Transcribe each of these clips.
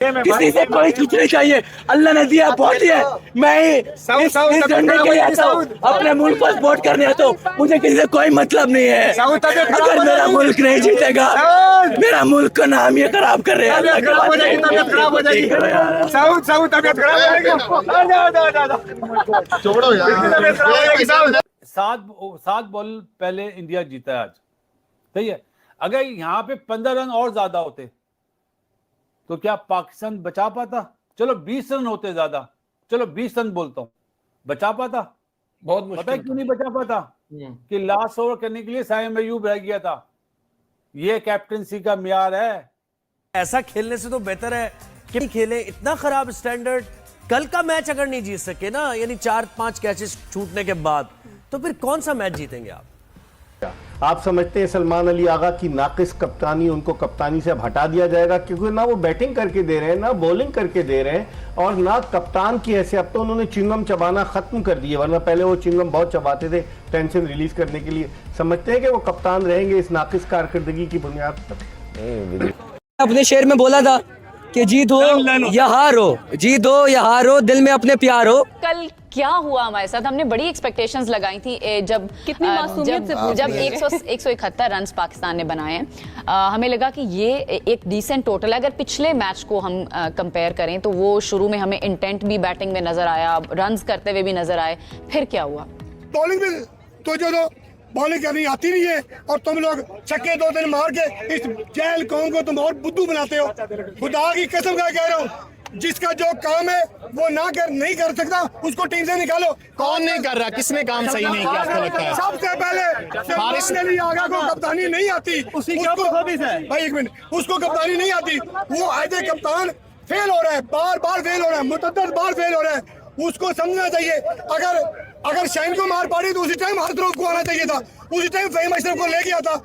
किसी से कोई कुछ नहीं चाहिए, अल्लाह ने दिया बहुत ही है। मैं इस लड़ने के लिए आता हूँ, अपने मुल्क को सपोर्ट करने आता हूँ, मुझे किसी से कोई मतलब नहीं है। अगर मेरा मुल्क नहीं जीतेगा, मेरा मुल्क का नाम ये खराब कर रहे हैं। छोड़ो यार। 7 बॉल पहले इंडिया जीता है आज, सही है। अगर यहाँ पे 15 रन और ज्यादा होते तो क्या पाकिस्तान बचा पाता? चलो 20 रन होते ज्यादा, चलो 20 रन बोलता हूँ, बचा पाता? बहुत मुश्किल। पता है क्यों नहीं बचा पाता? कि लास्ट ओवर करने के लिए साइम अयूब रह गया था। ये कैप्टनसी का म्यार है। ऐसा खेलने से तो बेहतर है कि खेले। इतना खराब स्टैंडर्ड, कल का मैच अगर नहीं जीत सके ना, यानी 4-5 कैचेस छूटने के बाद, तो फिर कौन सा मैच जीतेंगे आप? आप समझते हैं सलमान अली आगा की नाकिस कप्तानी, उनको कप्तानी से अब हटा दिया जाएगा? क्योंकि ना वो बैटिंग करके दे रहे हैं, ना बॉलिंग करके दे रहे हैं, और ना कप्तान की हैसियत। अब तो उन्होंने चिंगम चबाना खत्म कर दिए, वरना पहले वो चिंगम बहुत चबाते थे टेंशन रिलीज करने के लिए। समझते हैं कि वो कप्तान रहेंगे इस नाकिस कारकर्दगी की बुनियाद पर? अपने शेर में बोला था कि जीत हो या हार हो, जीत हो या हार हो, दिल में अपने प्यार हो। कल क्या हुआ हमारे साथ? हमने बड़ी एक्सपेक्टेशंस लगाई थी जब कितनी मासूमियत से जब 171 रन पाकिस्तान ने बनाए हैं। हमें लगा कि ये एक डिसेंट टोटल है। अगर पिछले मैच को हम कंपेयर करें तो वो शुरू में हमें इंटेंट भी बैटिंग में नजर आया, रन्स करते हुए भी नजर आए। फिर क्या हुआ? बॉलिंग में तो जो बॉलिंग करनी आती नहीं है, और तुम लोग छक्के 2-3 मार के इस जैल कौम को तुम और बुद्धू बनाते हो। खुदा की कसम का कह रहा हूँ, जिसका जो काम है वो नहीं कर सकता, उसको टीम से निकालो। कौन नहीं कर रहा? किसने काम सही नहीं किया आपको लगता है? सबसे पहले सलमान अली आगा को कप्तानी नहीं आती, भाई एक मिनट, उसको कप्तानी नहीं आती। वो एज ए कप्तान फेल हो रहा है, बार फेल हो रहा है, मुतअद्दिद बार फेल हो रहा है। उसको समझना चाहिए। अगर शाइन को मार पड़ी तो उसी टाइम हरद्रोफ को आना चाहिए था, उसी टाइम फहीम अशरफ को ले गया था।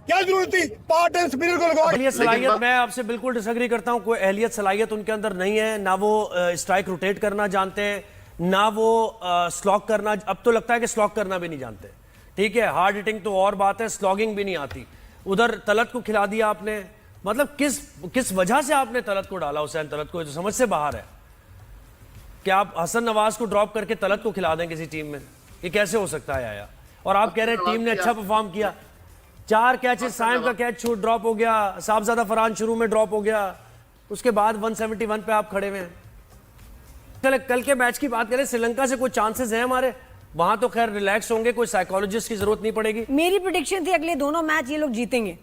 क्या जरूरत थी पार्ट टाइम स्पिनर को लगाओ? एहलियत सलाहियत, मैं आपसे बिल्कुल डिसएग्री करता हूं। कोई एहलियत सलाहियत उनके अंदर नहीं है। ना वो स्ट्राइक रोटेट करना जानते हैं, ना वो स्लॉग करना, अब तो लगता है कि स्लॉग करना भी नहीं जानते। ठीक है, हार्ड हिटिंग तो और बात है, स्लॉगिंग भी नहीं आती। उधर तलत को खिला दिया आपने, मतलब किस वजह से आपने तलत को डाला? हुसैन तलत को जो समझ से बाहर है। क्या आप हसन नवाज को ड्रॉप करके तलत को खिला दें किसी टीम में? ये कैसे हो सकता है आया? और आप कह रहे हैं टीम ने अच्छा परफॉर्म किया। 4 कैचेस, साइम का कैच छूट ड्रॉप हो गया, साहबजादा फरहान शुरू में ड्रॉप हो गया, उसके बाद 171 पे आप खड़े हुए हैं। चले कल के मैच की बात करें, श्रीलंका से कोई चांसेस हैं हमारे? वहां तो खैर रिलैक्स होंगे, कोई साइकोलॉजिस्ट की जरूरत नहीं पड़ेगी। मेरी प्रेडिक्शन थी अगले दोनों मैच ये लोग जीतेंगे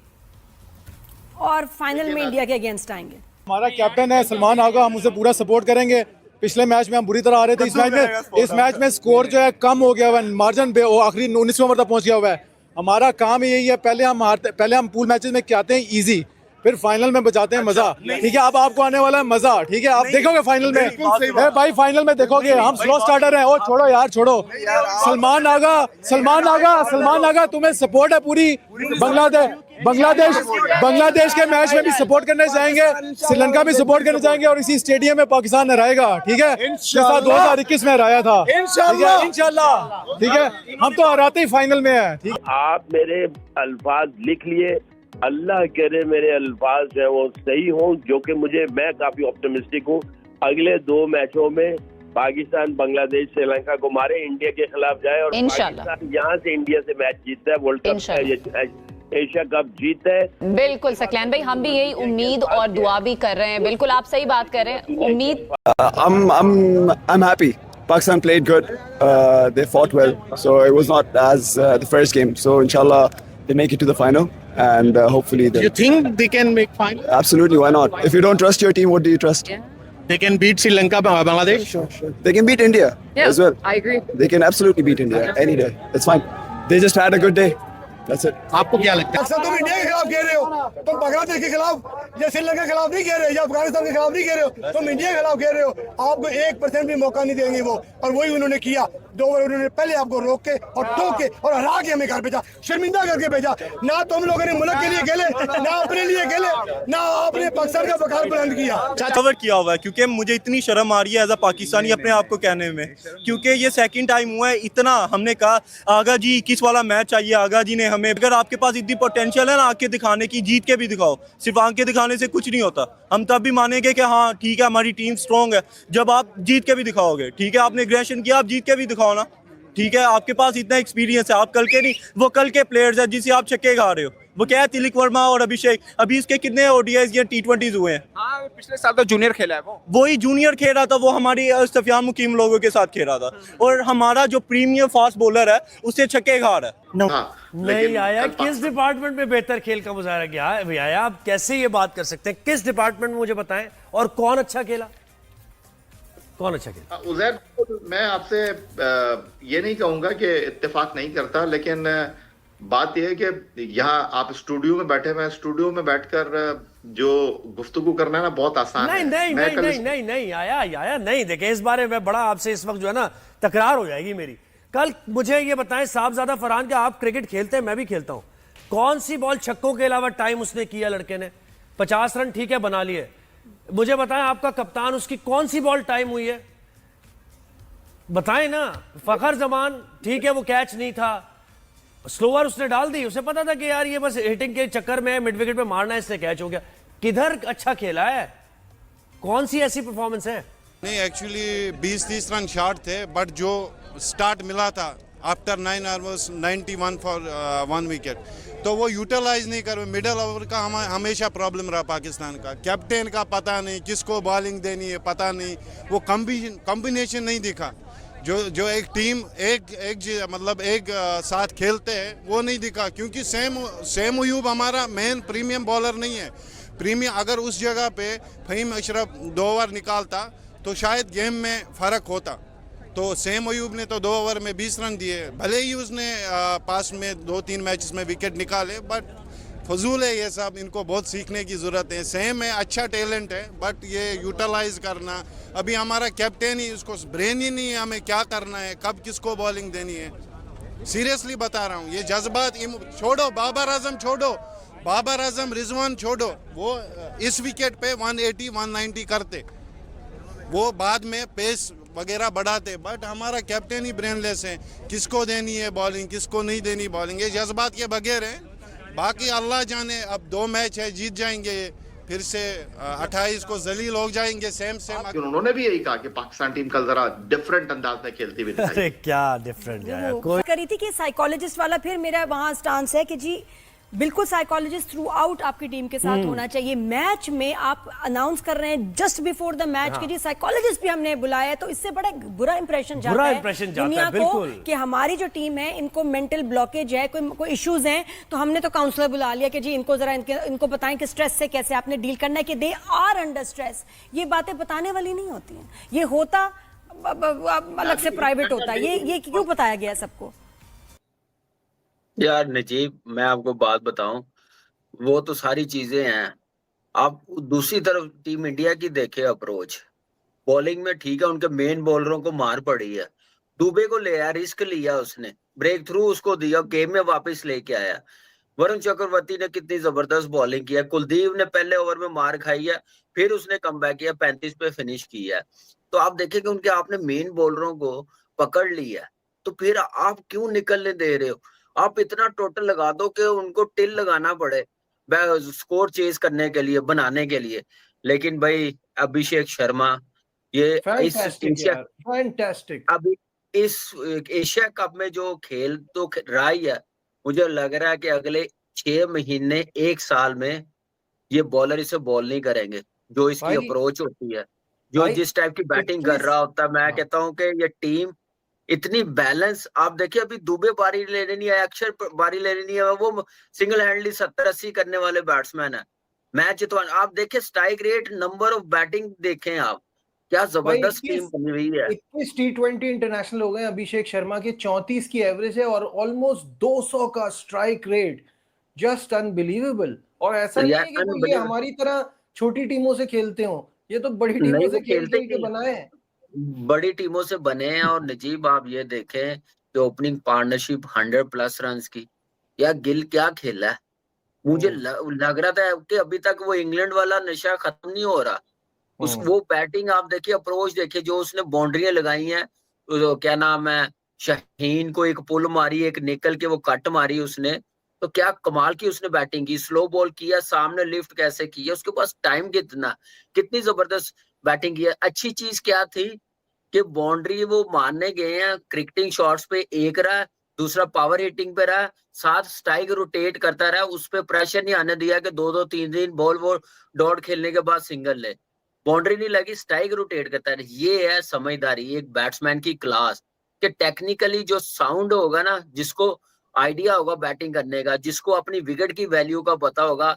और फाइनल में इंडिया के अगेंस्ट आएंगे। हमारा कैप्टन है सलमान आगा, हम उसे पूरा सपोर्ट करेंगे। पिछले मैच में हम बुरी तरह आ रहे थे, इस मैच में स्कोर जो है कम हो गया हुआ है, मार्जिन आखिरी 19वें ओवर तक पहुंच गया हुआ है। हमारा काम यही है, पहले हम पूल मैचेस में क्या आते हैं इजी, फिर फाइनल में बचाते हैं मजा। ठीक है, अब आपको आने वाला है मजा। ठीक है, आप देखोगे फाइनल में, भाई फाइनल में देखोगे। हम स्लो स्टार्टर हैं। ओ छोड़ो यार, छोड़ो। सलमान आगा तुम्हें सपोर्ट है पूरी। बांग्लादेश के मैच में भी सपोर्ट करने जाएंगे, श्रीलंका भी सपोर्ट करने जाएंगे, और इसी स्टेडियम में पाकिस्तान हराएगा। ठीक है, जैसा 2021 में हराया था। इंशाल्लाह। ठीक है, हम तो हराते ही फाइनल में है। ठीक, आप मेरे अल्फाज लिख लिए, अल्लाह करे मेरे अल्फाज जो है वो सही हों, जो कि मैं काफी ऑप्टिमिस्टिक हूँ। अगले 2 मैचों में पाकिस्तान बांग्लादेश श्रीलंका को मारे, इंडिया के खिलाफ जाए, और पाकिस्तान यहाँ से इंडिया से मैच जीतता है, वर्ल्ड कप एशिया कप जीतता है। बिल्कुल सकलैन भाई, हम भी यही उम्मीद और दुआ भी कर रहे हैं। बिल्कुल आप सही बात कर रहे हैं। उम्मीद I'm happy. Pakistan played good. They fought well, so it was not as the first game. So inshallah they make it to the final, and hopefully you think they can make final? Absolutely, why not? If you don't trust your team, what do you trust? They can beat Sri Lanka, Bangladesh. Sure. They can beat India as well. I agree. They can absolutely beat India any day. It's fine. They just had a good day. That's it. आपको क्या लगता है? अक्सर तुम India के खिलाफ कह रहे हो, तुम बांग्लादेश के खिलाफ या श्रीलंका के खिलाफ नहीं कह रहे हो, या अफगानिस्तान के खिलाफ नहीं कह रहे हो, तुम इंडिया के खिलाफ कह रहे हो। आपको 1% भी मौका नहीं देंगे वो, और वही उन्होंने किया। 2 ओवर उन्होंने पहले आपको रोक के और ठोक के और हरा के हमें घर भेजा, शर्मिंदा करके भेजा। ना तुम लोगों ने मुल्क के लिए खेले, ना अपने लिए खेले, ना आपने पाकिस्तान का वकार बुलंद किया। कवर किया हुआ है, क्योंकि मुझे इतनी शर्म आ रही है एज अ पाकिस्तानी अपने आप को कहने में, क्योंकि ये 2nd टाइम हुआ है। इतना हमने कहा आगा जी 21 वाला मैच चाहिए, आगा जी ने हमें, अगर आपके पास इतनी पोटेंशियल है ना आके दिखाने की, जीत के भी दिखाओ। सिर्फ आंखें दिखाने से कुछ नहीं होता। हम तब भी मानेंगे कि हाँ ठीक है हमारी टीम स्ट्रॉन्ग है जब आप जीत के भी दिखाओगे। ठीक है आपने एग्रेशन किया, आप जीत के भी दिखाओ ना। ठीक है आपके पास इतना एक्सपीरियंस है, आप कल के नहीं, वो कल के प्लेयर्स हैं जिसे आप छक्के खा रहे हो। वो क्या है, तिलक वर्मा और अभिषेक, अभी इसके कितने ओडीआईज या T20s हुए हैं? हाँ पिछले साल तो जूनियर खेला है वो। वही जूनियर खेल रहा था, वो हमारी सफियान मुकीम लोगों के साथ खेल रहा था। और हमारा जो प्रीमियम फास्ट बॉलर है उससे छक्के खा रहा है। नहीं आया, किस डिपार्टमेंट में बेहतर खेल का मुजाहरा किया है भैया? आप कैसे ये बात कर सकते हैं? किस डिपार्टमेंट में मुझे बताएं, और कौन अच्छा खेला, कौन अच्छा खेला? उजैर, मैं आपसे ये नहीं कहूंगा कि इत्तेफाक नहीं करता, लेकिन बात यह है कि यहाँ आप स्टूडियो में बैठे हुए हैं, स्टूडियो में बैठकर जो गुफ्तगू करना है ना बहुत आसान है। नहीं आया नहीं। देखें इस बारे में बड़ा आपसे इस वक्त जो है ना तकरार हो जाएगी मेरी। कल मुझे ये बताएं, साहबजादा फरहान, क्या आप क्रिकेट खेलते हैं? मैं भी खेलता हूं। कौन सी बॉल छक्कों के अलावा टाइम उसने किया लड़के ने? 50 रन ठीक है बना लिए। मुझे बताएं आपका कप्तान, उसकी कौन सी बॉल टाइम हुई है? बताएं ना। फखर जमान ठीक है वो कैच नहीं था, स्लोअर उसने डाल दी, उसे पता था कि यार ये बस हिटिंग के चक्कर में मिड विकेट पे मारना है, इससे कैच हो गया। किधर अच्छा खेला है? कौन सी ऐसी परफॉर्मेंस है? नहीं एक्चुअली 20-30 रन शॉर्ट थे, बट जो स्टार्ट मिला था आफ्टर 9 overs 91 फॉर 1 विकेट, तो वो यूटिलाइज नहीं कर। मिडल ओवर का हमेशा प्रॉब्लम रहा पाकिस्तान का। कैप्टन का पता नहीं किसको बॉलिंग देनी है, पता नहीं, वो कॉम्बिनेशन नहीं दिखा। जो एक टीम मतलब एक साथ खेलते हैं वो नहीं दिखा, क्योंकि सेम अयूब हमारा मेन प्रीमियम बॉलर नहीं है। प्रीमियम अगर उस जगह पे फहीम अशरफ 2 ओवर निकालता तो शायद गेम में फ़र्क होता। तो सेम अयूब ने तो 2 ओवर में 20 रन दिए, भले ही उसने पास में 2-3 मैचेस में विकेट निकाले, बट फजूल है ये सब। इनको बहुत सीखने की ज़रूरत है। सेम है, अच्छा टैलेंट है, बट ये यूटिलाइज करना, अभी हमारा कैप्टन ही, उसको ब्रेन ही नहीं है हमें क्या करना है, कब किसको बॉलिंग देनी है। सीरियसली बता रहा हूँ, ये जज्बात छोड़ो, बाबर आजम छोड़ो, बाबर आजम रिजवान छोड़ो, वो इस विकेट पे 180-190 करते, वो बाद में पेस वगैरह बढ़ाते, बट हमारा कैप्टन ही ब्रेनलेस है। किसको देनी है बॉलिंग, किसको नहीं देनी बॉलिंग, ये जज्बात के बगैर है। बाकी अल्लाह जाने, अब 2 मैच है, जीत जाएंगे, फिर से 28 को जलील हो जाएंगे। सेम उन्होंने भी यही कहा कि पाकिस्तान टीम कल जरा डिफरेंट अंदाज में खेलती हुई दिखाई। अरे क्या डिफरेंट यार, कोई करी थी कि साइकोलॉजिस्ट वाला, फिर मेरा वहां स्टांस है कि जी बिल्कुल साइकोलॉजिस्ट थ्रू आउट आपकी टीम के साथ होना चाहिए। मैच में आप अनाउंस कर रहे हैं जस्ट बिफोर द मैच कि जी साइकोलॉजिस्ट भी हमने बुलाया है, तो इससे बड़ा बुरा इंप्रेशन जाता है दुनिया को कि हमारी जो टीम है इनको मेंटल ब्लॉकेज है, कोई इश्यूज हैं, तो हमने तो काउंसलर बुला लिया कि जी इनको जरा इनको बताएं कि स्ट्रेस से कैसे आपने डील करना है, कि दे आर अंडर स्ट्रेस। ये बातें बताने वाली नहीं होती हैं, ये होता अलग से प्राइवेट होता है। ये क्यों बताया गया सबको? यार नजीब, मैं आपको बात बताऊं, वो तो सारी चीजें हैं। आप दूसरी तरफ टीम इंडिया की देखे अप्रोच, बॉलिंग में ठीक है उनके मेन बॉलरों को मार पड़ी है। दुबे को ले आया, रिस्क लिया उसने, ब्रेक थ्रू उसको दिया, गेम में वापस लेके आया। वरुण चक्रवर्ती ने कितनी जबरदस्त बॉलिंग किया, कुलदीप ने पहले ओवर में मार खाई है, फिर उसने कमबैक किया, 35 पे फिनिश किया। तो आप देखेंगे उनके आपने मेन बॉलरों को पकड़ लिया, तो फिर आप क्यों निकलने दे रहे हो? आप इतना टोटल लगा दो कि उनको टिल लगाना पड़े स्कोर चेज करने के लिए, बनाने के लिए। लेकिन भाई अभिषेक शर्मा ये अभी इस एशिया कप में जो खेल तो रहा ही है, मुझे लग रहा है कि अगले 6 महीने 1 साल में ये बॉलर इसे बॉल नहीं करेंगे। जो इसकी अप्रोच होती है, जो जिस टाइप की बैटिंग कर रहा होता है, मैं कहता हूँ कि ये टीम इतनी बैलेंस। आप देखिए अभी दुबे बारी लेने नहीं आया, अक्षर बारी लेने नहीं आया, वो सिंगल हैंडली 70-80 करने वाले बैट्समैन है। मैच तो आप देखिए, strike rate, number of batting देखें आप, क्या जबरदस्त टीम बनी हुई है। 21 T20 इंटरनेशनल हो गए अभिषेक शर्मा के, 34 की एवरेज है और ऑलमोस्ट 200 का स्ट्राइक रेट, जस्ट अनबिलीवेबल। और ऐसा नहीं है कि ये हमारी तरह छोटी टीमों से खेलते हो, ये तो बड़ी टीमों से खेलते के बनाए हैं, बड़ी टीमों से बने हैं। और नजीब आप ये देखें कि ओपनिंग पार्टनरशिप 100+ रन की, या गिल क्या खेला है। मुझे लग रहा था कि अभी तक वो इंग्लैंड वाला नशा खत्म नहीं हो रहा। वो बैटिंग आप देखिए, अप्रोच देखिए, जो उसने बाउंड्रियां लगाई हैं, तो क्या नाम है, शाहीन को एक पुल मारी, एक निकल के वो कट मारी उसने, तो क्या कमाल की उसने बैटिंग की, स्लो बॉल किया, सामने लिफ्ट कैसे किया, उसके पास टाइम कितना, कितनी जबरदस्त बैटिंग की है। अच्छी चीज क्या थी कि बाउंड्री वो मारने गए हैं, क्रिकेटिंग शॉट्स पे एक रहा, दूसरा पावर हिटिंग पे रहा, साथ स्ट्राइक रोटेट करता रहा, उस पे प्रेशर नहीं आने दिया कि 2-2 3 बॉल वो डॉट खेलने के बाद सिंगल ले, बाउंड्री नहीं लगी, स्ट्राइक रोटेट करता है। ये है समझदारी, एक बैट्समैन की क्लास, कि टेक्निकली जो साउंड होगा ना, जिसको आइडिया होगा बैटिंग करने का, जिसको अपनी विकेट की वैल्यू का पता होगा,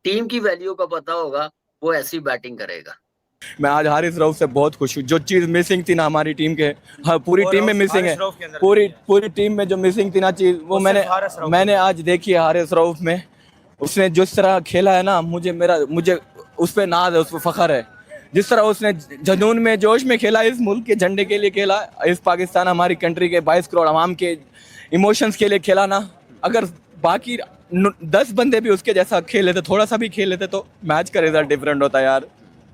टीम की वैल्यू का पता होगा, वो ऐसी बैटिंग करेगा। मैं आज हारिस रऊफ से बहुत खुश हूँ। जो चीज़ मिसिंग थी ना हमारी टीम के, हाँ पूरी टीम में मिसिंग है, पूरी टीम में जो मिसिंग थी ना चीज़, वो मैंने आज देखी है हारिस रऊफ में। उसने जिस तरह खेला है ना, मुझे उस पर नाज है, उस पर फख्र है। जिस तरह उसने जुनून में, जोश में खेला, इस मुल्क के झंडे के लिए खेला, इस पाकिस्तान हमारी कंट्री के 22 करोड़ अवाम के इमोशंस के लिए खेला ना। अगर बाकी 10 बंदे भी उसके जैसा खेल लेते, थोड़ा सा भी खेल लेते, तो मैच का रिजल्ट डिफरेंट होता यार।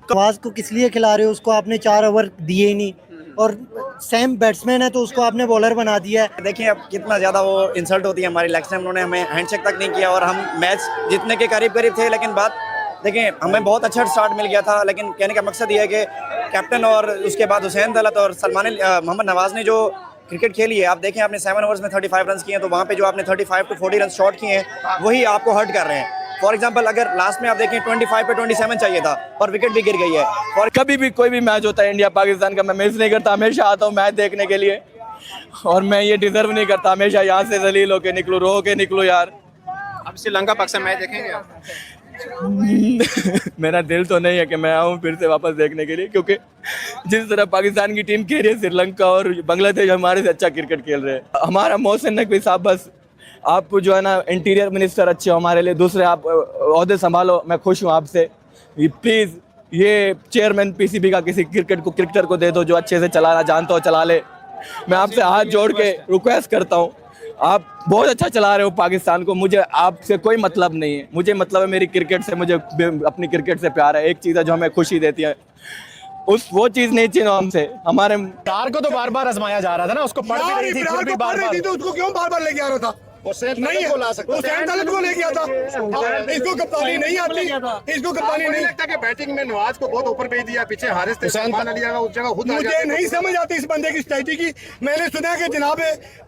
नवाज को किस लिए खिला रहे हो, उसको आपने 4 ओवर दिए ही नहीं, और सेम बैट्समैन है तो उसको आपने बॉलर बना दिया है। देखिए अब कितना ज़्यादा वो इंसल्ट होती है हमारी लेग से, उन्होंने हमें हैंडशेक तक नहीं किया और हम मैच जीतने के करीब थे। लेकिन बात देखिए, हमें बहुत अच्छा स्टार्ट मिल गया था, लेकिन कहने का मकसद ये है कि कैप्टन और उसके बाद हुसैन दौलत और मोहम्मद नवाज ने जो क्रिकेट खेली है, आप देखें आपने 7 ओवर्स में 35 रन किए हैं, तो वहाँ पे जो आपने 35 to 40 रन शॉट किए हैं, वही आपको हर्ट कर रहे हैं। फॉर एग्जांपल अगर लास्ट में आप देखें 25 पे 27 चाहिए था और विकेट भी गिर गई है। और कभी भी कोई भी मैच होता है इंडिया पाकिस्तान का, मैं मिस नहीं करता, हमेशा आता हूँ मैच देखने के लिए, और मैं ये डिजर्व नहीं करता हमेशा यहाँ से जलील होके निकलूँ, रो के निकलूँ यार। अब श्रीलंका पाकिस्तान मैच देखेंगे आप? मेरा दिल तो नहीं है कि मैं आऊँ फिर से वापस देखने के लिए, क्योंकि जिस तरह पाकिस्तान की टीम खेल रही है, श्रीलंका और बांग्लादेश हमारे से अच्छा क्रिकेट खेल रहे हैं। हमारा मोहसिन नकवी साहब, बस आप जो है ना इंटीरियर मिनिस्टर अच्छे हो हमारे लिए, दूसरे आप ओहदे संभालो, मैं खुश हूँ आपसे। प्लीज़ ये चेयरमैन पीसीबी का किसी क्रिकेटर को दे दो जो अच्छे से चलाना जानता हो, चला ले। मैं आपसे हाथ जोड़ के रिक्वेस्ट करता हूँ, आप बहुत अच्छा चला रहे हो पाकिस्तान को, मुझे आपसे कोई मतलब नहीं है, मुझे मतलब है मेरी क्रिकेट से, मुझे अपनी क्रिकेट से प्यार है। एक चीज़ है जो हमें खुशी देती है, वो चीज नहीं चाहिए हमसे। हमारे तार को तो बार बार आजमाया जा रहा था ना, उसको पढ़ भी रही थी, फिर भी बार-बार तो उसको क्यों बार-बार लेके आ रहा था? नहीं को ला सकता, हुसैन दौलत को लेके आता। इसको कप्तानी नहीं आती, इसको कप्तानी नहीं लगता कि बैटिंग में नवाज को बहुत ऊपर भेज दिया, पीछे हारिस थे, सलमान अली उस जगह खुद मुझे नहीं समझ आती इस बंदे की स्ट्रेटजी की। मैंने सुना कि जनाब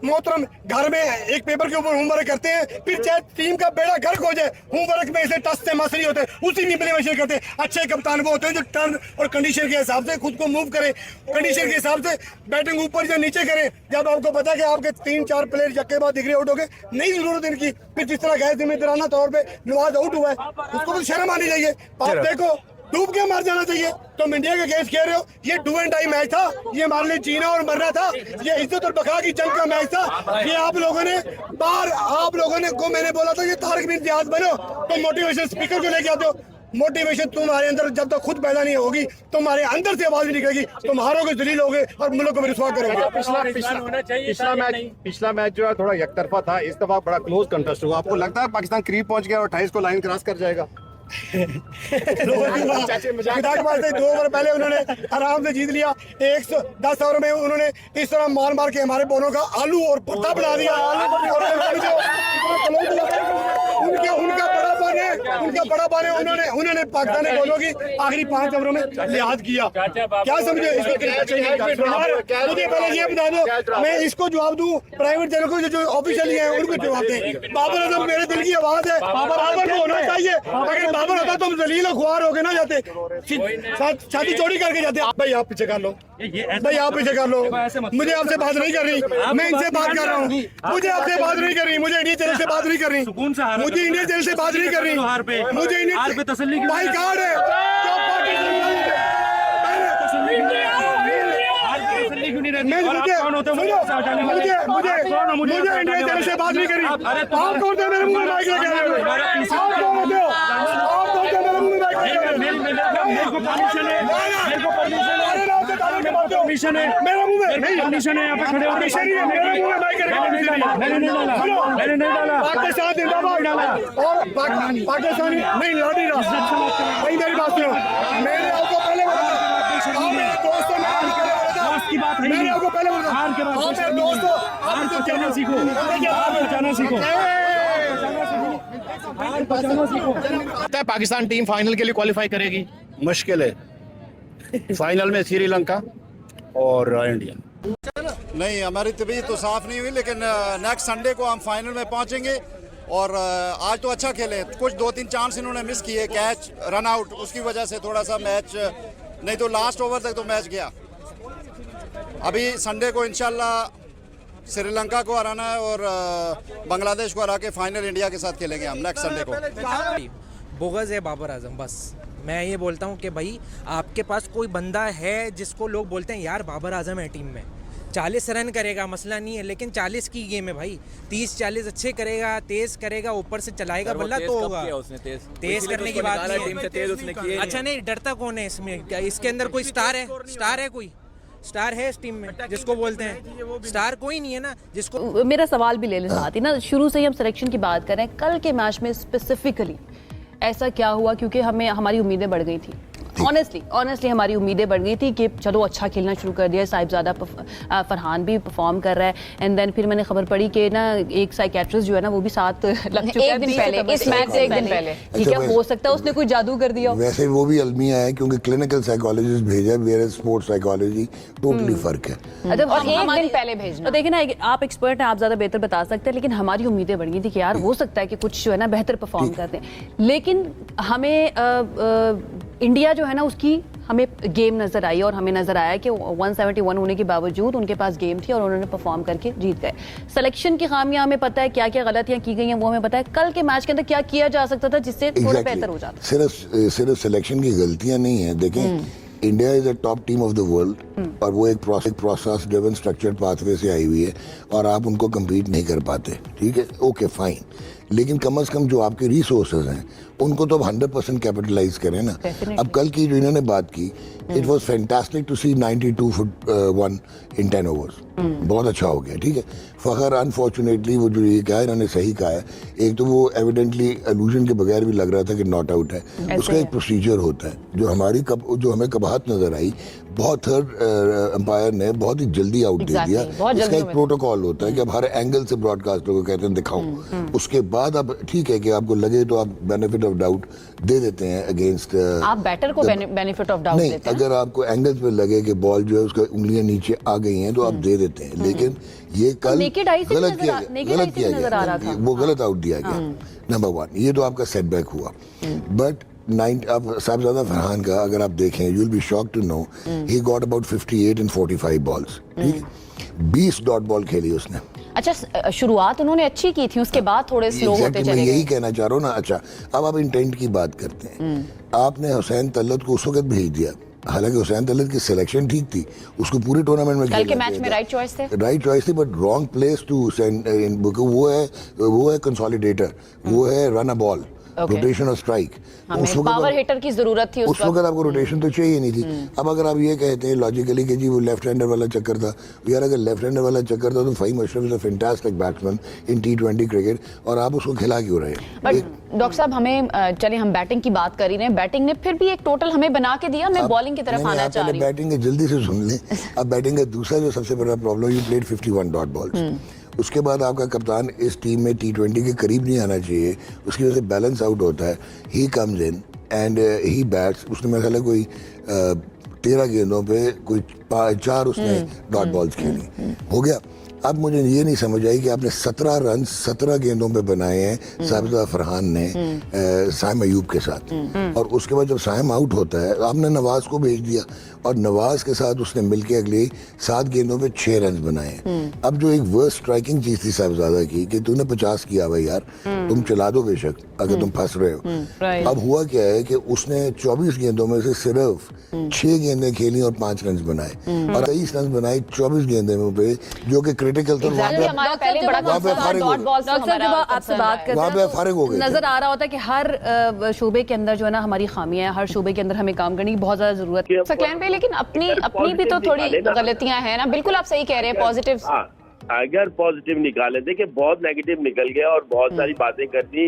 मोहतरम घर में एक पेपर के ऊपर होमवर्क करते हैं, फिर चाहे टीम का बेड़ा घर खो जाए, होमवर्क में से टस से मसरी होते हैं, उसी इंप्लीमेंटेशन करते हैं। अच्छे कप्तान वो होते हैं जो टर्न और कंडीशन के हिसाब से खुद को मूव करे, कंडीशन के हिसाब से बैटिंग ऊपर या नीचे करे। जब आपको पता है कि आपके 3-4 प्लेयर यक्के बाद डिग्री आउट हो गए, नहीं जरूरत इनकी, फिर जिस तरह गए जिम्मेदाराना तौर पे नवाज आउट हुआ है, उसको तो शर्म आनी चाहिए। आप देखो डूब के मर जाना चाहिए। तुम इंडिया के अगेंस्ट खेल रहे हो, ये डू एंड डाई मैच था, ये हमारे लिए जीना और मरना था, ये इज्जत और बका की जंग का मैच था। ये आप लोगों ने को मैंने बोला था ये तारिक बिन जियाद बनो, तो मोटिवेशन स्पीकर को लेके आते हो। मोटिवेशन तुम्हारे अंदर जब तक खुद पैदा नहीं होगी, तुम्हारे अंदर से आवाज नहीं निकलेगी, तुम हारोगे, जलील होगे और मुल्क को रुसवा करोगे। पिछला मैच जो है थोड़ा एकतरफा था, इस दफा बड़ा क्लोज कंटेस्ट हुआ। आपको लगता है पाकिस्तान करीब पहुंच गया और 28 को लाइन क्रॉस कर जाएगा? 2 ओवर पहले उन्होंने आराम से जीत लिया। 110 ओवर में उन्होंने इस तरह मार के हमारे बॉलों का आलू और भरता बना दिया। उनका बड़ा पाने उन्होंने पाकिस्तानी बॉलों की आखिरी 5 ओवरों में लिहाज किया। क्या समझे इसको? मुझे पहले ये बता दो, मैं इसको जवाब दूं, प्राइवेट चैनल को जो ऑफिशियल है उनको जवाब दें। बाबर आजम मेरे दिल की आवाज है, बाबर को होना चाहिए। अगर बाबर होता तुम जलील खुआर होके ना जाते, छाती चौड़ी करके जाते। भाई आप पीछे कर लो, भाई आप पीछे कर लो, मुझे आपसे बात नहीं कर रही, मैं इनसे बात कर रहा हूँ। मुझे आपसे बात नहीं कर रही, मुझे इंडिया चैनल से बात नहीं कर रही, मुझे इंडिया चैनल से बात नहीं कर रही, मुझे इंडिया तसल्ली भाई कार्ड है मुझे इंडिया चैनल से बात नहीं करी। आप कौन थे मेरे मुंह में माइक लगा रहे हो? आप कौन होते हो? आप कौन थे मेरे मुंह में माइक लगा रहे हो? मेरे को परमिशन है, मेरे को परमिशन है, मेरे मुंह में नहीं परमिशन है, यहाँ पे खड़े होकर मेरे मुंह में माइक लगा। मैंने नहीं डाला। पाकिस्तान जिंदाबाद डाला और पाकिस्तानी नहीं लड़ी रहा भाई। मेरी बात सुनो, मैंने आपको पहले दोस्तों की बात है, मैंने आपको पहले बोला दोस्तों, आप तो जाना सीखो, लगता है पाकिस्तान टीम फाइनल के लिए क्वालिफाई करेगी? मुश्किल है, फाइनल में श्रीलंका और इंडिया। नहीं, हमारी तबीयत तो साफ नहीं हुई, लेकिन नेक्स्ट संडे को हम फाइनल में पहुंचेंगे। और आज तो अच्छा खेले, कुछ 2-3 चांस इन्होंने मिस किए, कैच रन आउट, उसकी वजह से थोड़ा सा मैच, नहीं तो लास्ट ओवर तक तो मैच गया। अभी संडे को इंशाल्लाह श्रीलंका को हराना है और बांग्लादेश को हरा के फाइनल इंडिया के साथ खेलेंगे हम नेक्स्ट संडे को। बोगस है बाबर आजम, बस मैं ये बोलता हूँ कि भाई आपके पास कोई बंदा है जिसको लोग बोलते हैं यार बाबर आजम है टीम में, 40 रन करेगा मसला नहीं है, लेकिन 40 की गेम है भाई, 30-40 अच्छे करेगा, तेज करेगा, ऊपर से चलाएगा बल्ला तो होगा। तेज करने की बात नहीं है। अच्छा नहीं, डरता कौन है इसमें? क्या इसके अंदर कोई स्टार है? स्टार है कोई? स्टार है इस टीम में जिसको बोलते हैं स्टार? कोई नहीं है ना जिसको। मेरा सवाल भी ले ले साथ ही ना, शुरू से ही हम सिलेक्शन की बात कर रहे हैं, कल के मैच में स्पेसिफिकली ऐसा क्या हुआ? क्योंकि हमें हमारी उम्मीदें बढ़ गई थी, ऑनेस्टली हमारी उम्मीदें बढ़ गई थी कि चलो अच्छा खेलना शुरू कर दिया, साहिबजादा फरहान भी परफॉर्म कर रहा है। एंड देन फिर मैंने खबर पड़ी कि ना एक साइकेट्रिस्ट जो है ना वो भी साथ लग चुका है एक दिन पहले, इस मैच से एक दिन पहले। ठीक है, हो सकता है उसने कोई जादू कर दिया। वैसे वो भी अलमिया है क्योंकि क्लिनिकल साइकोलॉजिस्ट भेजा, वेयर स्पोर्ट्स साइकोलॉजी टोटली फर्क है। और एक दिन पहले भेजना, तो देखिए ना, आप एक्सपर्ट हैं, आप ज्यादा बेहतर बता सकते हैं, लेकिन हमारी उम्मीदें बढ़ गई थी कि यार हो सकता है कि कुछ जो है ना बेहतर परफॉर्म करते हैं, लेकिन हमें इंडिया जो है ना उसकी हमें गेम नजर आई और हमें नजर आया कि 171 होने के बावजूद उनके पास गेम थी और उन्होंने परफॉर्म करके जीत गए। सिलेक्शन की खामियां हमें पता है, क्या क्या गलतियां की गई हैं वो हमें पता है। कल के मैच के अंदर क्या किया जा सकता था जिससे थोड़ा बेहतर हो जाता? सिर्फ सिलेक्शन की गलतियां नहीं है। देखें, India is a top team of the world और वो एक प्रोसेस ड्रिवन स्ट्रक्चर्ड पाथवे से आई हुई है और आप उनको कम्पीट नहीं कर पाते। ठीक है, ओके फाइन, लेकिन कम से कम जो आपके रिसोर्सेज हैं उनको तो अब 100% कैपिटलाइज करें ना। अब कल की जो इन्होंने बात की, it was fantastic to see 92 for 1 in 10 overs, बहुत अच्छा हो गया। ठीक है, फखर अनफॉर्चुनेटली वो जो ये कहा इन्होंने सही कहा है, एक तो वो एविडेंटली एलूजन के बगैर भी लग रहा था कि नॉट आउट है, उसका एक प्रोसीजर होता है जो हमें कबाहत नजर आई। बहुत थर्ड अंपायर ने बहुत ही जल्दी आउट दे दिया। इसका एक प्रोटोकॉल होता है कि अब हर एंगल से ब्रॉडकास्टर को कहते हैं दिखाओ, उसके बाद अब ठीक है कि आपको लगे तो आप बेनिफिट ऑफ डाउट दे देते हैं अगेंस्ट। आप बैटर को बेनिफिट ऑफ डाउट देते हैं? अगर आपको एंगल्स पे लगे कि बॉल जो है उसका उंगलियां नीचे आ गई हैं तो आप दे देते हैं, लेकिन ये कल गलत किया गया, वो गलत आउट दिया गया। नंबर 1 ये तो आपका सेटबैक हुआ। बट अब साहिबजादा फरहान का अगर आप देखें, you will be shocked to know he got about 58 in 45 balls। ठीक, 20 डॉट बॉल खेली उसने। अच्छा, शुरुआत उन्होंने अच्छी की थी, उसके बाद थोड़े स्लो होते चले गए। मैं यही कहना चाह रहा हूँ ना। अच्छा, अब आप इंटेंट की बात करते हैं। आपने हुसैन तलत को उस वक्त भेज दिया, हालांकि हुसैन तलत की सिलेक्शन ठीक थी, उसको पूरे टूर्नामेंट में कल के मैच में राइट चॉइस थे, but wrong place to Hussain. वो है कंसोलिडेटर, वो है रन अ बॉल, रोटेशन और स्ट्राइक। पावर हिटर की जरूरत थी उस वक्त आपको रोटेशन तो चाहिए नहीं थी। अब अगर आप ये कहते हैं लॉजिकली कि जी वो लेफ्ट हैंडर वाला चक्कर था, यार अगर लेफ्ट हैंडर वाला चक्कर था तो Faheem Ashraf is a fantastic batsman in T20 cricket, और आप उसको खिला क्यों रहे? डॉक्टर साहब, हमें चले हम बैटिंग की बात कर ही रहे हैं, बैटिंग ने फिर भी एक टोटल हमें बना के दिया। मैं बॉलिंग की तरफ आना चाह रही हूं। बैटिंग के जल्दी से सुन लें। अब बैटिंग का दूसरा जो सबसे बड़ा problem, you played 51 dot balls. उसके बाद आपका कप्तान इस टीम में T20 के करीब नहीं आना चाहिए, उसकी वजह से बैलेंस आउट होता है। He comes in and he bats. उसने मेरे ख्याल है कोई 13 गेंदों पे कोई 4 उसने डॉट बॉल्स खेली, हो गया। अब मुझे ये नहीं समझ आई कि आपने 17 रन 17 गेंदों पे बनाए हैं साहिबजादा फरहान ने साइम अयूब के साथ, और उसके बाद जब साइम आउट होता है आपने नवाज को भेज दिया और नवाज के साथ उसने मिलके अगले 7 गेंदों पे 6 रन बनाए। अब जो एक वर्स्ट स्ट्राइकिंग चीज थी साहिबजादा की कि तूने 50 किया भाई यार, तुम चला दो बेशक अगर तुम फंस रहे हो। अब हुआ क्या है कि उसने 24 गेंदों में से सिर्फ 6 गेंदें खेली और 5 रन बनाए, और 23 रन बनाए 24 गेंदों पे, जो कि क्रिटिकल था। नजर आ रहा होता है कि हर शोबे के अंदर जो है ना हमारी खामियां है, हर शोबे के अंदर हमें काम करने की बहुत ज्यादा जरूरत है सकलैन पे, लेकिन अपनी भी तो थोड़ी गलतियां हैं ना। बिल्कुल आप सही कह रहे हैं, पॉजिटिव अगर पॉजिटिव निकाले, देखिए बहुत नेगेटिव निकल गया और बहुत सारी बातें कर दी।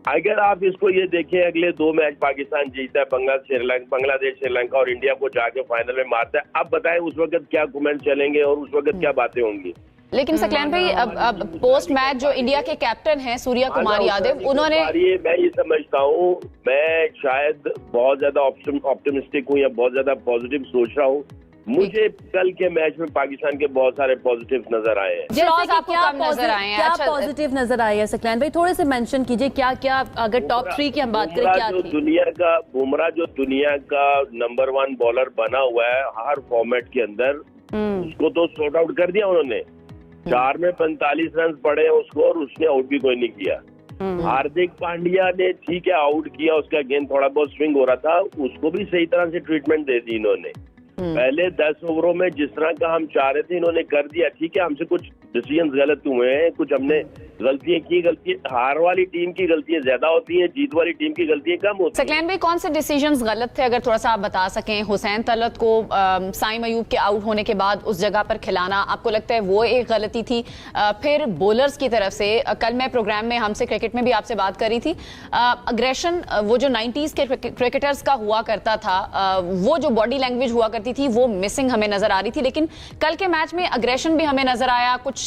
अगर आप इसको ये देखें, अगले 2 मैच पाकिस्तान जीता है, बांग्लादेश श्रीलंका और इंडिया को जाके फाइनल में मारता है। अब बताएं उस वक्त क्या कमेंट चलेंगे और उस वक्त क्या बातें होंगी? लेकिन सकलैन भाई अब पोस्ट मैच जो इंडिया के कैप्टन हैं सूर्या कुमार यादव, उन्होंने मैं ये समझता हूँ, मैं शायद बहुत ज्यादा ऑप्टिमिस्टिक हूँ या बहुत ज्यादा पॉजिटिव सोच रहा हूँ। मुझे कल के मैच में पाकिस्तान के बहुत सारे पॉजिटिव नजर आए हैं। जैसे कि क्या पॉजिटिव नजर आए हैं सकलैन भाई, थोड़े से मेंशन कीजिए क्या क्या, अगर टॉप 3 की हम बात करें क्या थी? बुमराह जो दुनिया का नंबर 1 बॉलर बना हुआ है हर फॉर्मेट के अंदर, उसको तो सॉर्ट आउट कर दिया उन्होंने। 4 में 45 रन पड़े उसको और उसने आउट भी कोई नहीं किया। हार्दिक पांड्या ने ठीक है आउट किया, उसका गेंद थोड़ा बहुत स्विंग हो रहा था, उसको भी सही तरह से ट्रीटमेंट दे दी इन्होंने। पहले 10 ओवरों में जिस तरह का हम चाह रहे थे इन्होंने कर दिया। ठीक है, हमसे कुछ डिसीजन गलत हुए हैं, कुछ हमने गलतियां की। हार वाली टीम की गलतियां ज्यादा होती हैं, जीत वाली टीम की गलतियां कम होती हैं। सकलैन भाई कौन से डिसीजंस गलत थे, अगर थोड़ा सा आप बता सकें? हुसैन तलत को साइम अयूब के आउट होने के बाद उस जगह पर खिलाना, आपको लगता है वो एक गलती थी? फिर बॉलर्स की तरफ से, कल मैं प्रोग्राम में हमसे क्रिकेट में भी आपसे बात करी थी, अग्रेशन वो जो 90s के क्रिकेटर्स का हुआ करता था, वो जो बॉडी लैंग्वेज हुआ करती थी वो मिसिंग हमें नजर आ रही थी। लेकिन कल के मैच में अग्रेशन भी हमें नजर आया, कुछ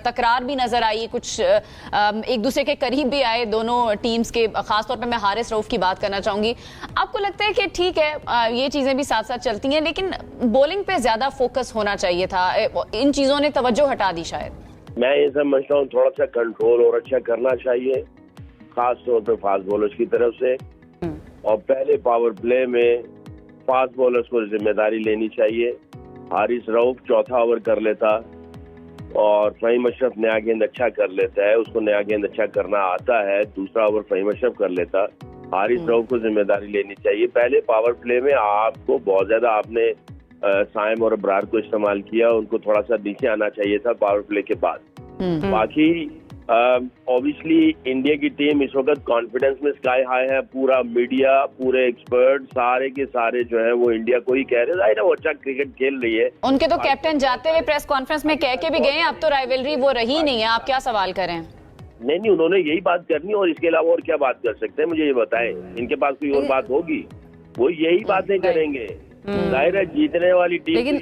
तकरार भी नजर आई, कुछ एक दूसरे के करीब भी आए दोनों टीम्स के। खासतौर पे मैं हारिस रऊफ की बात करना चाहूंगी। आपको लगता है कि ठीक है ये चीजें भी साथ साथ चलती हैं, लेकिन बॉलिंग पे ज्यादा फोकस होना चाहिए था, इन चीजों ने तवज्जो हटा दी शायद? मैं ये समझता हूँ थोड़ा सा कंट्रोल और अच्छा करना चाहिए, खास तौर पे फास्ट बॉलर्स की तरफ से। और पहले पावर प्ले में फास्ट बॉलर्स को जिम्मेदारी लेनी चाहिए। हारिस रऊफ चौथा ओवर कर लेता और फहीम अशरफ नया गेंद अच्छा कर लेता है, उसको नया गेंद अच्छा करना आता है, दूसरा ओवर फहीम अशरफ कर लेता। हारिस रऊफ को जिम्मेदारी लेनी चाहिए। पहले पावर प्ले में आपको बहुत ज्यादा आपने साइम और अबरार को इस्तेमाल किया, उनको थोड़ा सा नीचे आना चाहिए था पावर प्ले के बाद। बाकी ऑब्वियसली इंडिया की टीम इस वक्त कॉन्फिडेंस में स्काई हाई है। पूरा मीडिया, पूरे एक्सपर्ट सारे के सारे जो है वो इंडिया को ही कह रहे हैं वो अच्छा क्रिकेट खेल रही है। उनके तो कैप्टन जाते हुए प्रेस कॉन्फ्रेंस में कह के भी गए, अब तो राइवलरी वो रही नहीं है, आप क्या सवाल करें? नहीं, उन्होंने यही बात करनी और इसके अलावा और क्या बात कर सकते हैं, मुझे ये बताएं। इनके पास कोई और बात होगी? वो यही बातें करेंगे। जाहिर है जीतने वाली टीम। लेकिन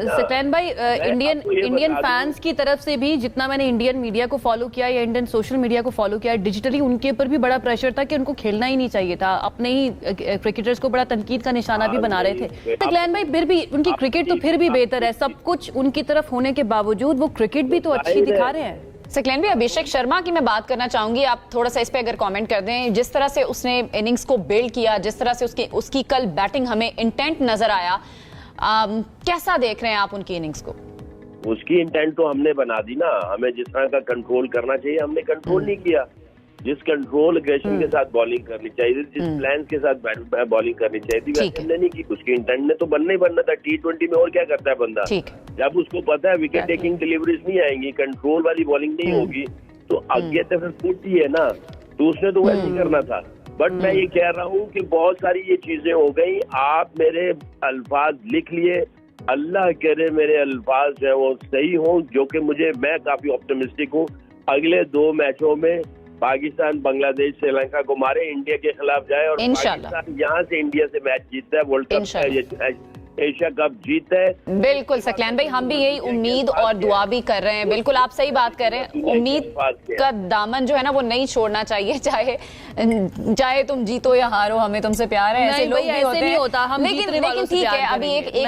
सकलैन भाई इंडियन फैंस की तरफ से भी, जितना मैंने इंडियन मीडिया को फॉलो किया या इंडियन सोशल मीडिया को फॉलो किया डिजिटली, उनके ऊपर भी बड़ा प्रेशर था कि उनको खेलना ही नहीं चाहिए था। अपने ही क्रिकेटर्स को बड़ा तनकीद का निशाना भी बना रहे थे। सकलैन भाई फिर भी उनकी क्रिकेट तो फिर भी बेहतर है, सब कुछ उनकी तरफ होने के बावजूद वो क्रिकेट भी तो अच्छी दिखा रहे हैं। सकलैन भाई अभिषेक शर्मा की मैं बात करना चाहूंगी, आप थोड़ा सा इस पे अगर कमेंट कर दें। जिस तरह से उसने इनिंग्स को बिल्ड किया, जिस तरह से उसकी कल बैटिंग हमें इंटेंट नजर आया, कैसा देख रहे हैं आप उनकी इनिंग्स को? उसकी इंटेंट तो हमने बना दी ना। हमें जिस तरह का कंट्रोल करना चाहिए हमने कंट्रोल नहीं किया। जिस कंट्रोल एग्रेशन के साथ बॉलिंग करनी चाहिए, जिस प्लान के साथ बॉलिंग करनी चाहिए थी, वैसे हमने नहीं की। उसके इंटेंट ने तो बनना ही बनना था। T20 में और क्या करता है बंदा, जब उसको पता है विकेट टेकिंग डिलीवरीज नहीं आएंगी, कंट्रोल वाली बॉलिंग नहीं होगी, तो आगे तो फिर फुट ही है ना, तो उसने तो वैसे ही करना था। बट मैं ये कह रहा हूँ कि बहुत सारी ये चीजें हो गई। आप मेरे अल्फाज लिख लिए, अल्लाह करे मेरे अल्फाज जो है वो सही हो, जो कि मैं काफी ऑप्टिमिस्टिक हूँ। अगले 2 मैचों में पाकिस्तान बांग्लादेश श्रीलंका को मारे, इंडिया के खिलाफ जाए और पाकिस्तान यहाँ से इंडिया से मैच जीतता है, वर्ल्ड कप एशिया कप जीतता है। बिल्कुल सकलैन भाई, हम भी यही उम्मीद और दुआ भी कर रहे हैं। बिल्कुल आप सही बात कर रहे हैं। उम्मीद का दामन जो है ना वो नहीं छोड़ना चाहिए, चाहे तुम जीतो या हारो, हमें तुमसे प्यार है। ऐसे लोग भी होते हैं, लेकिन ठीक है। अभी एक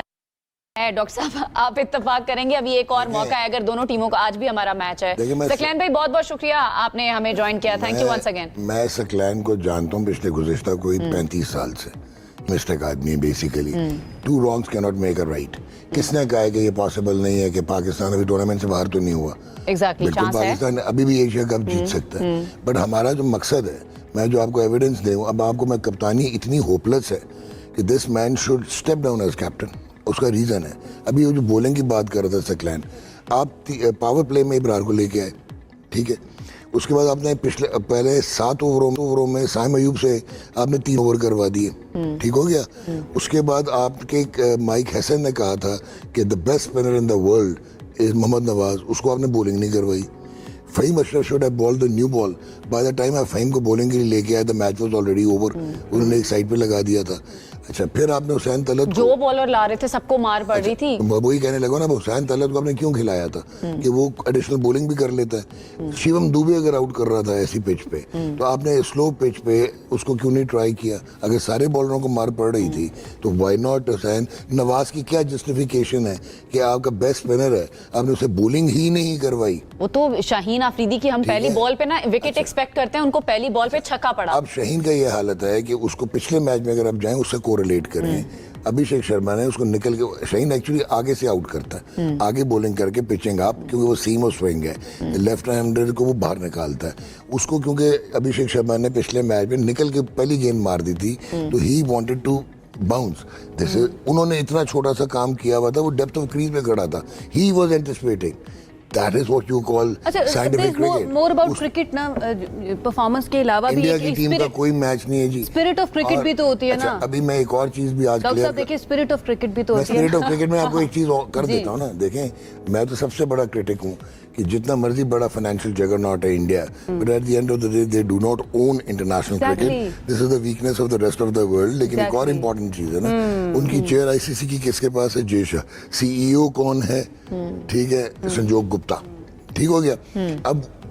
डॉक्टर साहब आप इत्तेफाक करेंगे, अभी एक और मौका है अगर दोनों टीमों का। आज भी हमारा मैच है। सकलैन भाई बहुत बहुत शुक्रिया, आपने हमें ज्वाइन किया। Thank you once again. मैं सकलैन को जानता हूँ पिछले गुज़िश्ता कोई 35 साल से। मिस्टेक आदमी basically, 2 wrongs cannot make a right. किसने कहा है कि ये पॉसिबल नहीं है कि पाकिस्तान अभी टूर्नामेंट से बाहर तो नहीं हुआ? बिल्कुल पाकिस्तान अभी भी एशिया कप जीत सकता है। बट हमारा जो मकसद है, मैं जो आपको एविडेंस दूँ, अब आपको मैं कप्तानी इतनी होपलेस है कि this man should step down as captain. उसका रीज़न है, अभी वो जो बॉलिंग की बात कर रहा था सकलैन, आप पावर प्ले में इब्रार को लेके आए, ठीक है। उसके बाद आपने पहले 7 ओवरों में साइम अयूब से आपने 3 ओवर करवा दिए, ठीक हो गया। उसके बाद आपके माइक हसन ने कहा था कि the best spinner in the world is Mohammad Nawaz, उसको आपने बॉलिंग नहीं करवाई। Faheem Ashraf should have bowled the new ball. By the time आप फहीम को बॉलिंग के लिए लेके आए, the match was already over, उन्होंने एक साइड पे लगा दिया था। अच्छा, फिर आपने हुसैन तलत को, जो बॉलर ला रहे थे सबको मार पड़ रही थी। वही कहने लगा ना, हुसैन तलत को आपने क्यों खिलाया था कि वो एडिशनल बॉलिंग भी कर लेता है। शिवम दुबे अगर आउट कर रहा था ऐसी पिच पे, तो आपने स्लो पिच पे उसको क्यों नहीं ट्राई किया? अगर सारे बॉलरों को मार पड़ रही थी तो व्हाई नॉट हुसैन? नवाज की क्या जस्टिफिकेशन है कि आपका बेस्ट स्पिनर है, आपने उसे बॉलिंग ही नहीं करवाई? वो तो शाहीन आफरीदी की हम पहली बॉल पे ना विकेट एक्सपेक्ट करते हैं, उनको पहली बॉल पे छक्का पड़ा। अब शाहीन का ये हालत है कि उसको पिछले मैच में अगर आप जाएं उससे कोरिलेट करें, अभिषेक शर्मा ने उसको निकल के, शाहीन एक्चुअली आगे से आउट करता है, आगे बॉलिंग करके पिचिंग अप, क्योंकि वो सीम और स्विंग है, लेफ्ट हैंडर को वो बाहर निकालता है उसको, क्योंकि अभिषेक शर्मा ने पिछले मैच में निकल के पहली गेंद मार दी थी, तो ही वांटेड टू बाउंस। जैसे उन्होंने इतना छोटा सा काम किया हुआ था, वो डेप्थ ऑफ क्रीज में खड़ा था, he was anticipating. That is what you call scientific cricket. More about cricket ना, परफॉर्मेंस के अलावा भी इंडिया की टीम का कोई मैच नहीं है जी। स्पिरिट ऑफ क्रिकेट भी तो होती है ना। अभी मैं एक और चीज भी आज डॉक्टर साहब देखिए, स्पिरिट ऑफ क्रिकेट भी तो होती है। स्पिरिट ऑफ क्रिकेट में आपको एक चीज कर देता हूँ ना, देखें, मैं तो सबसे बड़ा क्रिटिक हूँ कि जितना मर्जी बड़ा फाइनेंशियल जगरनॉट है India, but at the end of the day they do not own international cricket. This is the weakness of the rest of the world. लेकिन एक और इम्पोर्टेंट चीज है ना, उनकी चेयर आईसीसी की किसके पास है? जेशा। सीईओ कौन है? ठीक है, संजोग गुप्ता। ठीक हो गया।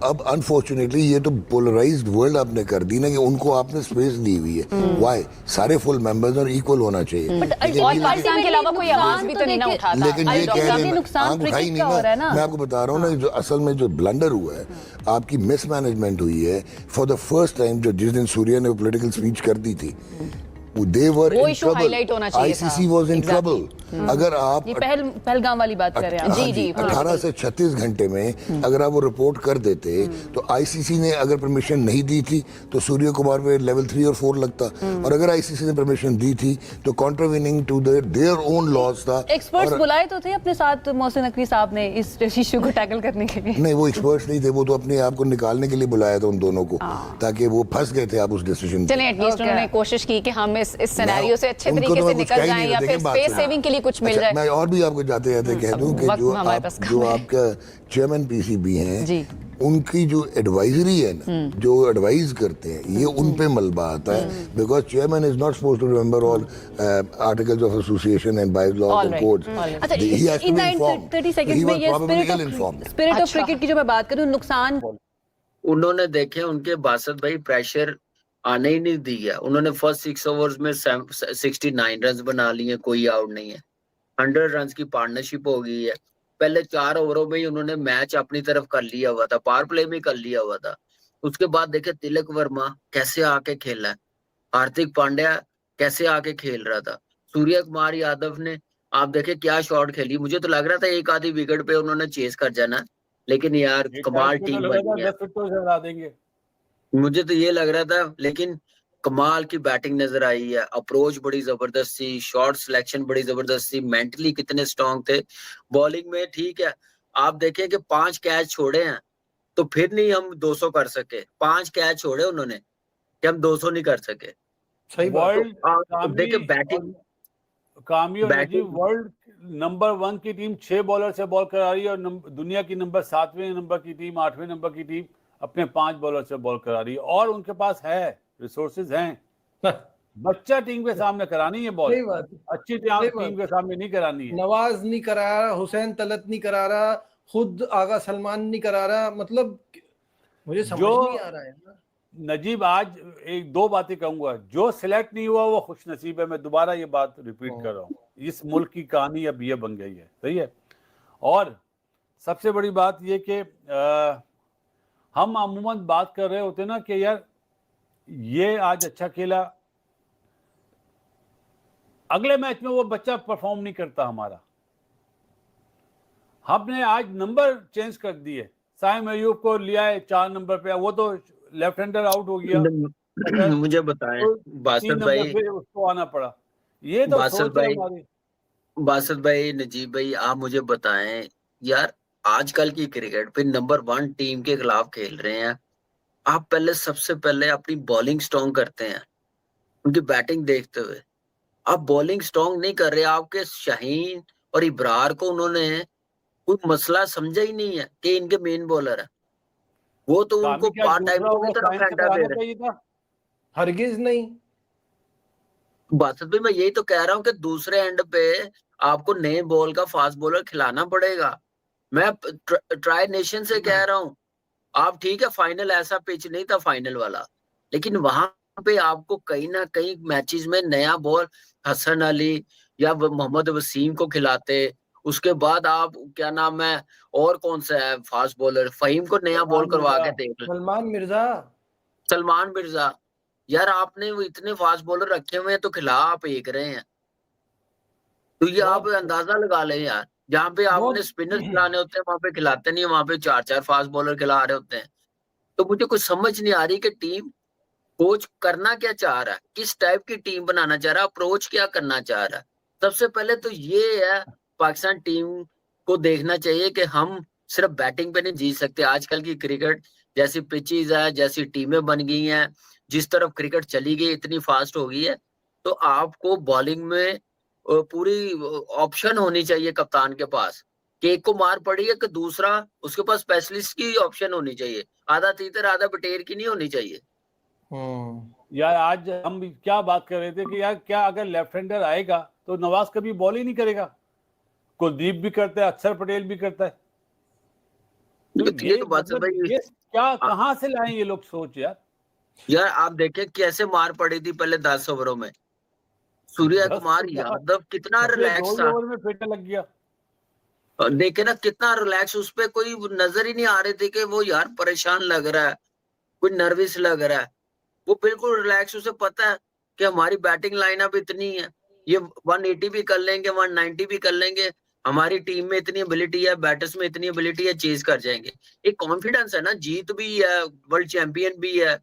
अब अनफॉर्चुनेटली ये तो पोलराइज्ड वर्ल्ड आपने कर दी ना, कि उनको आपने स्पेस दी हुई है। व्हाई? सारे फुल मेंबर्स और इक्वल होना चाहिए। पाकिस्तान के अलावा कोई आवाज भी तो नहीं ना उठाता। लेकिन ये कह रहे हैं उठाई नहीं ना। मैं आपको बता रहा हूँ ना, जो असल में जो ब्लंडर हुआ है, आपकी मिसमैनेजमेंट हुई है। फॉर द फर्स्ट टाइम जो जिस दिन सूर्या ने पॉलिटिकल स्पीच कर दी थी, they were in trouble. ICC was in trouble. अगर आप ये पहलगाम वाली बात कर रहे हैं। जी जी, 18 से 36 घंटे में अगर आप वो रिपोर्ट कर देते, तो आईसीसी ने अगर परमिशन नहीं दी थी तो सूर्य कुमार पे लेवल 3 और 4 लगता, और अगर आईसीसी ने परमिशन दी थी तो कॉन्ट्रावेनिंग टू देयर ओन लॉज था। एक्सपर्ट्स बुलाए तो थे अपने साथ मोहसिन नकवी साहब ने इस इशू को टैकल करने के लिए? नहीं, वो एक्सपर्ट्स नहीं थे, वो तो अपने आप को निकालने के लिए बुलाया था उन दोनों को, ताकि वो फंस गए थे आप उस डिसीजन। चलिए, एटलीस्ट उन्होंने कोशिश की कि हम इस सिनेरियो से अच्छे तरीके से निकल जाएं, या फिर स्पेस सेविंग के लिए कुछ मिल जाए। मैं और भी आपको जाते जाते कह दूं कि जो आपका चेयरमैन पीसीबी हैं, उनकी जो एडवाइजरी है ना, जो एडवाइज करते हैं, ये उन पे मलबा आता है। Because chairman is not supposed to remember all articles of association and bylaw and codes. अच्छा, इन 30 सेकंड्स में ये स्पिरिट ऑफ क्रिकेट की जो मैं बात करूं, नुकसान उन्होंने देखे, उनके बासत भाई प्रेशर आने ही नहीं दिया। उन्होंने फर्स्ट 6 ओवर्स में 69 रन बना लिए, कोई आउट नहीं है। 100 रन की पार्टनरशिप हो गई है। पहले 4 ओवरों में ही उन्होंने मैच अपनी तरफ कर लिया हुआ था, पावर प्ले में कर लिया हुआ था। उसके बाद देखे तिलक वर्मा कैसे आके खेला है, हार्दिक पांड्या कैसे आके खेल रहा था, सूर्य कुमार यादव ने आप देखे क्या शॉट खेली। मुझे तो लग रहा था एक आधी विकेट पे उन्होंने चेस कर जाना, लेकिन यार कमाल टीम बनी है। मुझे तो ये लग रहा था, लेकिन कमाल की बैटिंग नजर आई है। अप्रोच बड़ी जबरदस्त थी, शॉट सिलेक्शन बड़ी जबरदस्त थी, मेंटली कितने स्ट्रांग थे। बॉलिंग में ठीक है, आप देखें कि 5 कैच छोड़े हैं, तो फिर नहीं हम 200 कर सके। 5 कैच छोड़े उन्होंने कि हम 200 नहीं कर सके। सही बात। देखिए बैटिंग कामी और नजीब, वर्ल्ड नंबर 1 की टीम 6 बॉलर से बॉल करा रही है, और दुनिया की नंबर 7वें नंबर की टीम, 8वें नंबर की टीम अपने 5 बॉलर से बॉल करा रही है, और उनके पास है रिसोर्सेज हैं। बच्चा टीम के सामने करानी है बॉल, अच्छी टीम के सामने नहीं करानी है। नवाज नहीं करा रहा, हुसैन तलत नहीं करा रहा, खुद आगा सलमान नहीं करा रहा, मतलब मुझे समझ नहीं आ रहा है ना। नजीब, आज 1-2 बातें कहूंगा, जो सिलेक्ट नहीं हुआ वो खुश नसीब है। मैं दोबारा ये बात रिपीट कर रहा हूँ, इस मुल्क की कहानी अब ये बन गई है, सही है। और सबसे बड़ी बात ये कि हम अमूमन बात कर रहे होते ना कि यार ये आज अच्छा खेला, अगले मैच में वो बच्चा परफॉर्म नहीं करता हमारा। हमने आज नंबर चेंज कर दिए, साइम अयूब को लिया है 4 नंबर पे, वो तो लेफ्ट हैंडर आउट हो गया। मुझे बताएं बासत भाई, उसको आना पड़ा। ये तो बासत भाई, नजीब भाई, आप मुझे बताएं यार, आजकल की क्रिकेट पे नंबर 1 टीम के खिलाफ खेल रहे हैं, आप पहले सबसे पहले अपनी बॉलिंग स्ट्रॉन्ग करते हैं, उनकी बैटिंग देखते हुए। आप बॉलिंग स्ट्रॉन्ग नहीं कर रहे। आपके शाहीन और इब्रार को उन्होंने कोई मसला समझा ही नहीं है कि इनके मेन बॉलर है, वो तो उनको पार्ट टाइम की तरफ फेंका दे रहे हैं। हरगिज नहीं। बात भी मैं यही तो कह रहा हूँ कि दूसरे एंड पे आपको नए बॉल का फास्ट बॉलर खिलाना पड़ेगा। मैं ट्राई नेशन से कह रहा हूँ, आप ठीक है फाइनल ऐसा पिच नहीं था फाइनल वाला, लेकिन वहां पे आपको कहीं ना कहीं मैचेस में नया बॉल हसन अली या मोहम्मद वसीम को खिलाते। उसके बाद आप क्या नाम है और कौन सा है फास्ट बॉलर, फहीम को नया बॉल करवा के देख सलमान मिर्जा। यार आपने वो इतने फास्ट बॉलर रखे हुए हैं तो खिला आप एक रहे हैं। तो ये आप अंदाजा लगा लें यार, जहाँ पे आपने स्पिनर खिलाने होते हैं वहां पे खिलाते नहीं है, वहां पे 4-4 फास्ट बॉलर खिला रहे होते हैं। तो मुझे कुछ समझ नहीं आ रही कि टीम कोच करना क्या चाह रहा है, किस टाइप की टीम बनाना चाह रहा है, अप्रोच क्या करना चाह रहा है। सबसे पहले तो ये है पाकिस्तान टीम को देखना चाहिए कि हम सिर्फ बैटिंग पे नहीं जीत सकते। आजकल की क्रिकेट जैसी पिचेज है, जैसी टीमें बन गई हैं, जिस तरफ क्रिकेट चली गई इतनी फास्ट हो गई है, तो आपको बॉलिंग में पूरी ऑप्शन होनी चाहिए कप्तान के पास कि एक को मार पड़ी है कि दूसरा उसके पास स्पेशलिस्ट की ऑप्शन होनी चाहिए। आधा तीतर आधा बटेर की नहीं होनी चाहिए। यार आज हम क्या बात कर रहे थे कि यार क्या अगर लेफ्ट हैंडर आएगा तो नवाज कभी बॉल ही नहीं करेगा, कुलदीप भी करता है, अक्षर पटेल भी करता है। तो ये बात भाई क्या कहाँ से लाएं ये लोग सोच यार आप देखें कैसे मार पड़ी थी पहले 10 ओवरों में। सूर्य कुमार यादव कितना रिलैक्स था, में फिट लग गया। देखे ना कितना रिलैक्स, उस पर कोई नजर ही नहीं आ रही थी कि वो यार परेशान लग रहा है, कोई नर्वस लग रहा है। वो बिल्कुल रिलैक्स, उसे पता है कि हमारी बैटिंग लाइनअप इतनी है, ये 180 भी कर लेंगे, 190 भी कर लेंगे, हमारी टीम में इतनी एबिलिटी है, बैटर्स में इतनी एबिलिटी है, चेज कर जाएंगे। एक कॉन्फिडेंस है ना, जीत भी है, वर्ल्ड चैंपियन भी है,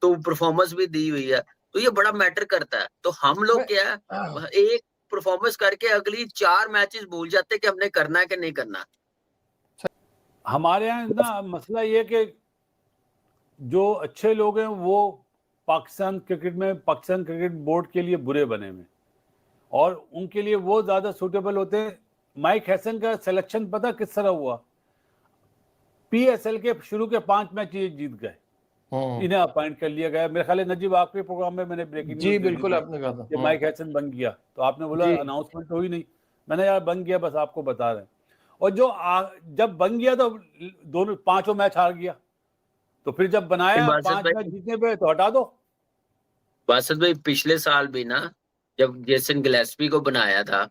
तो परफॉर्मेंस भी दी हुई है, तो ये बड़ा मैटर करता है। तो हम लोग क्या है एक परफॉर्मेंस करके अगली 4 मैचेस भूल जाते कि हमने करना है कि नहीं करना। हमारे यहाँ ना मसला ये कि जो अच्छे लोग हैं वो पाकिस्तान क्रिकेट बोर्ड के लिए बुरे बने हुए और उनके लिए वो ज्यादा सूटेबल होते हैं। माइक हैसन का सिलेक्शन पता किस तरह हुआ, पीएसएल के शुरू के 5 मैच ये जीत गए, इन्हें अपॉइंट कर लिया गया। मेरे ख्याल नजीब आपके प्रोग्राम में मैंने ब्रेकिंग जी बिल्कुल आपने कहा था कि माइक हैसन बन गया, तो आपने बोला अनाउंसमेंट हुई नहीं, मैंने यार बन गया बस आपको बता रहे हैं। और जो जब बन गया तो दोनों 5 मैच हार गया, तो फिर जब बनाया 5 मैच जीतने पे तो हटा दो। बासत भाई पिछले साल भी ना जब जेसन गिलेस्पी को बनाया था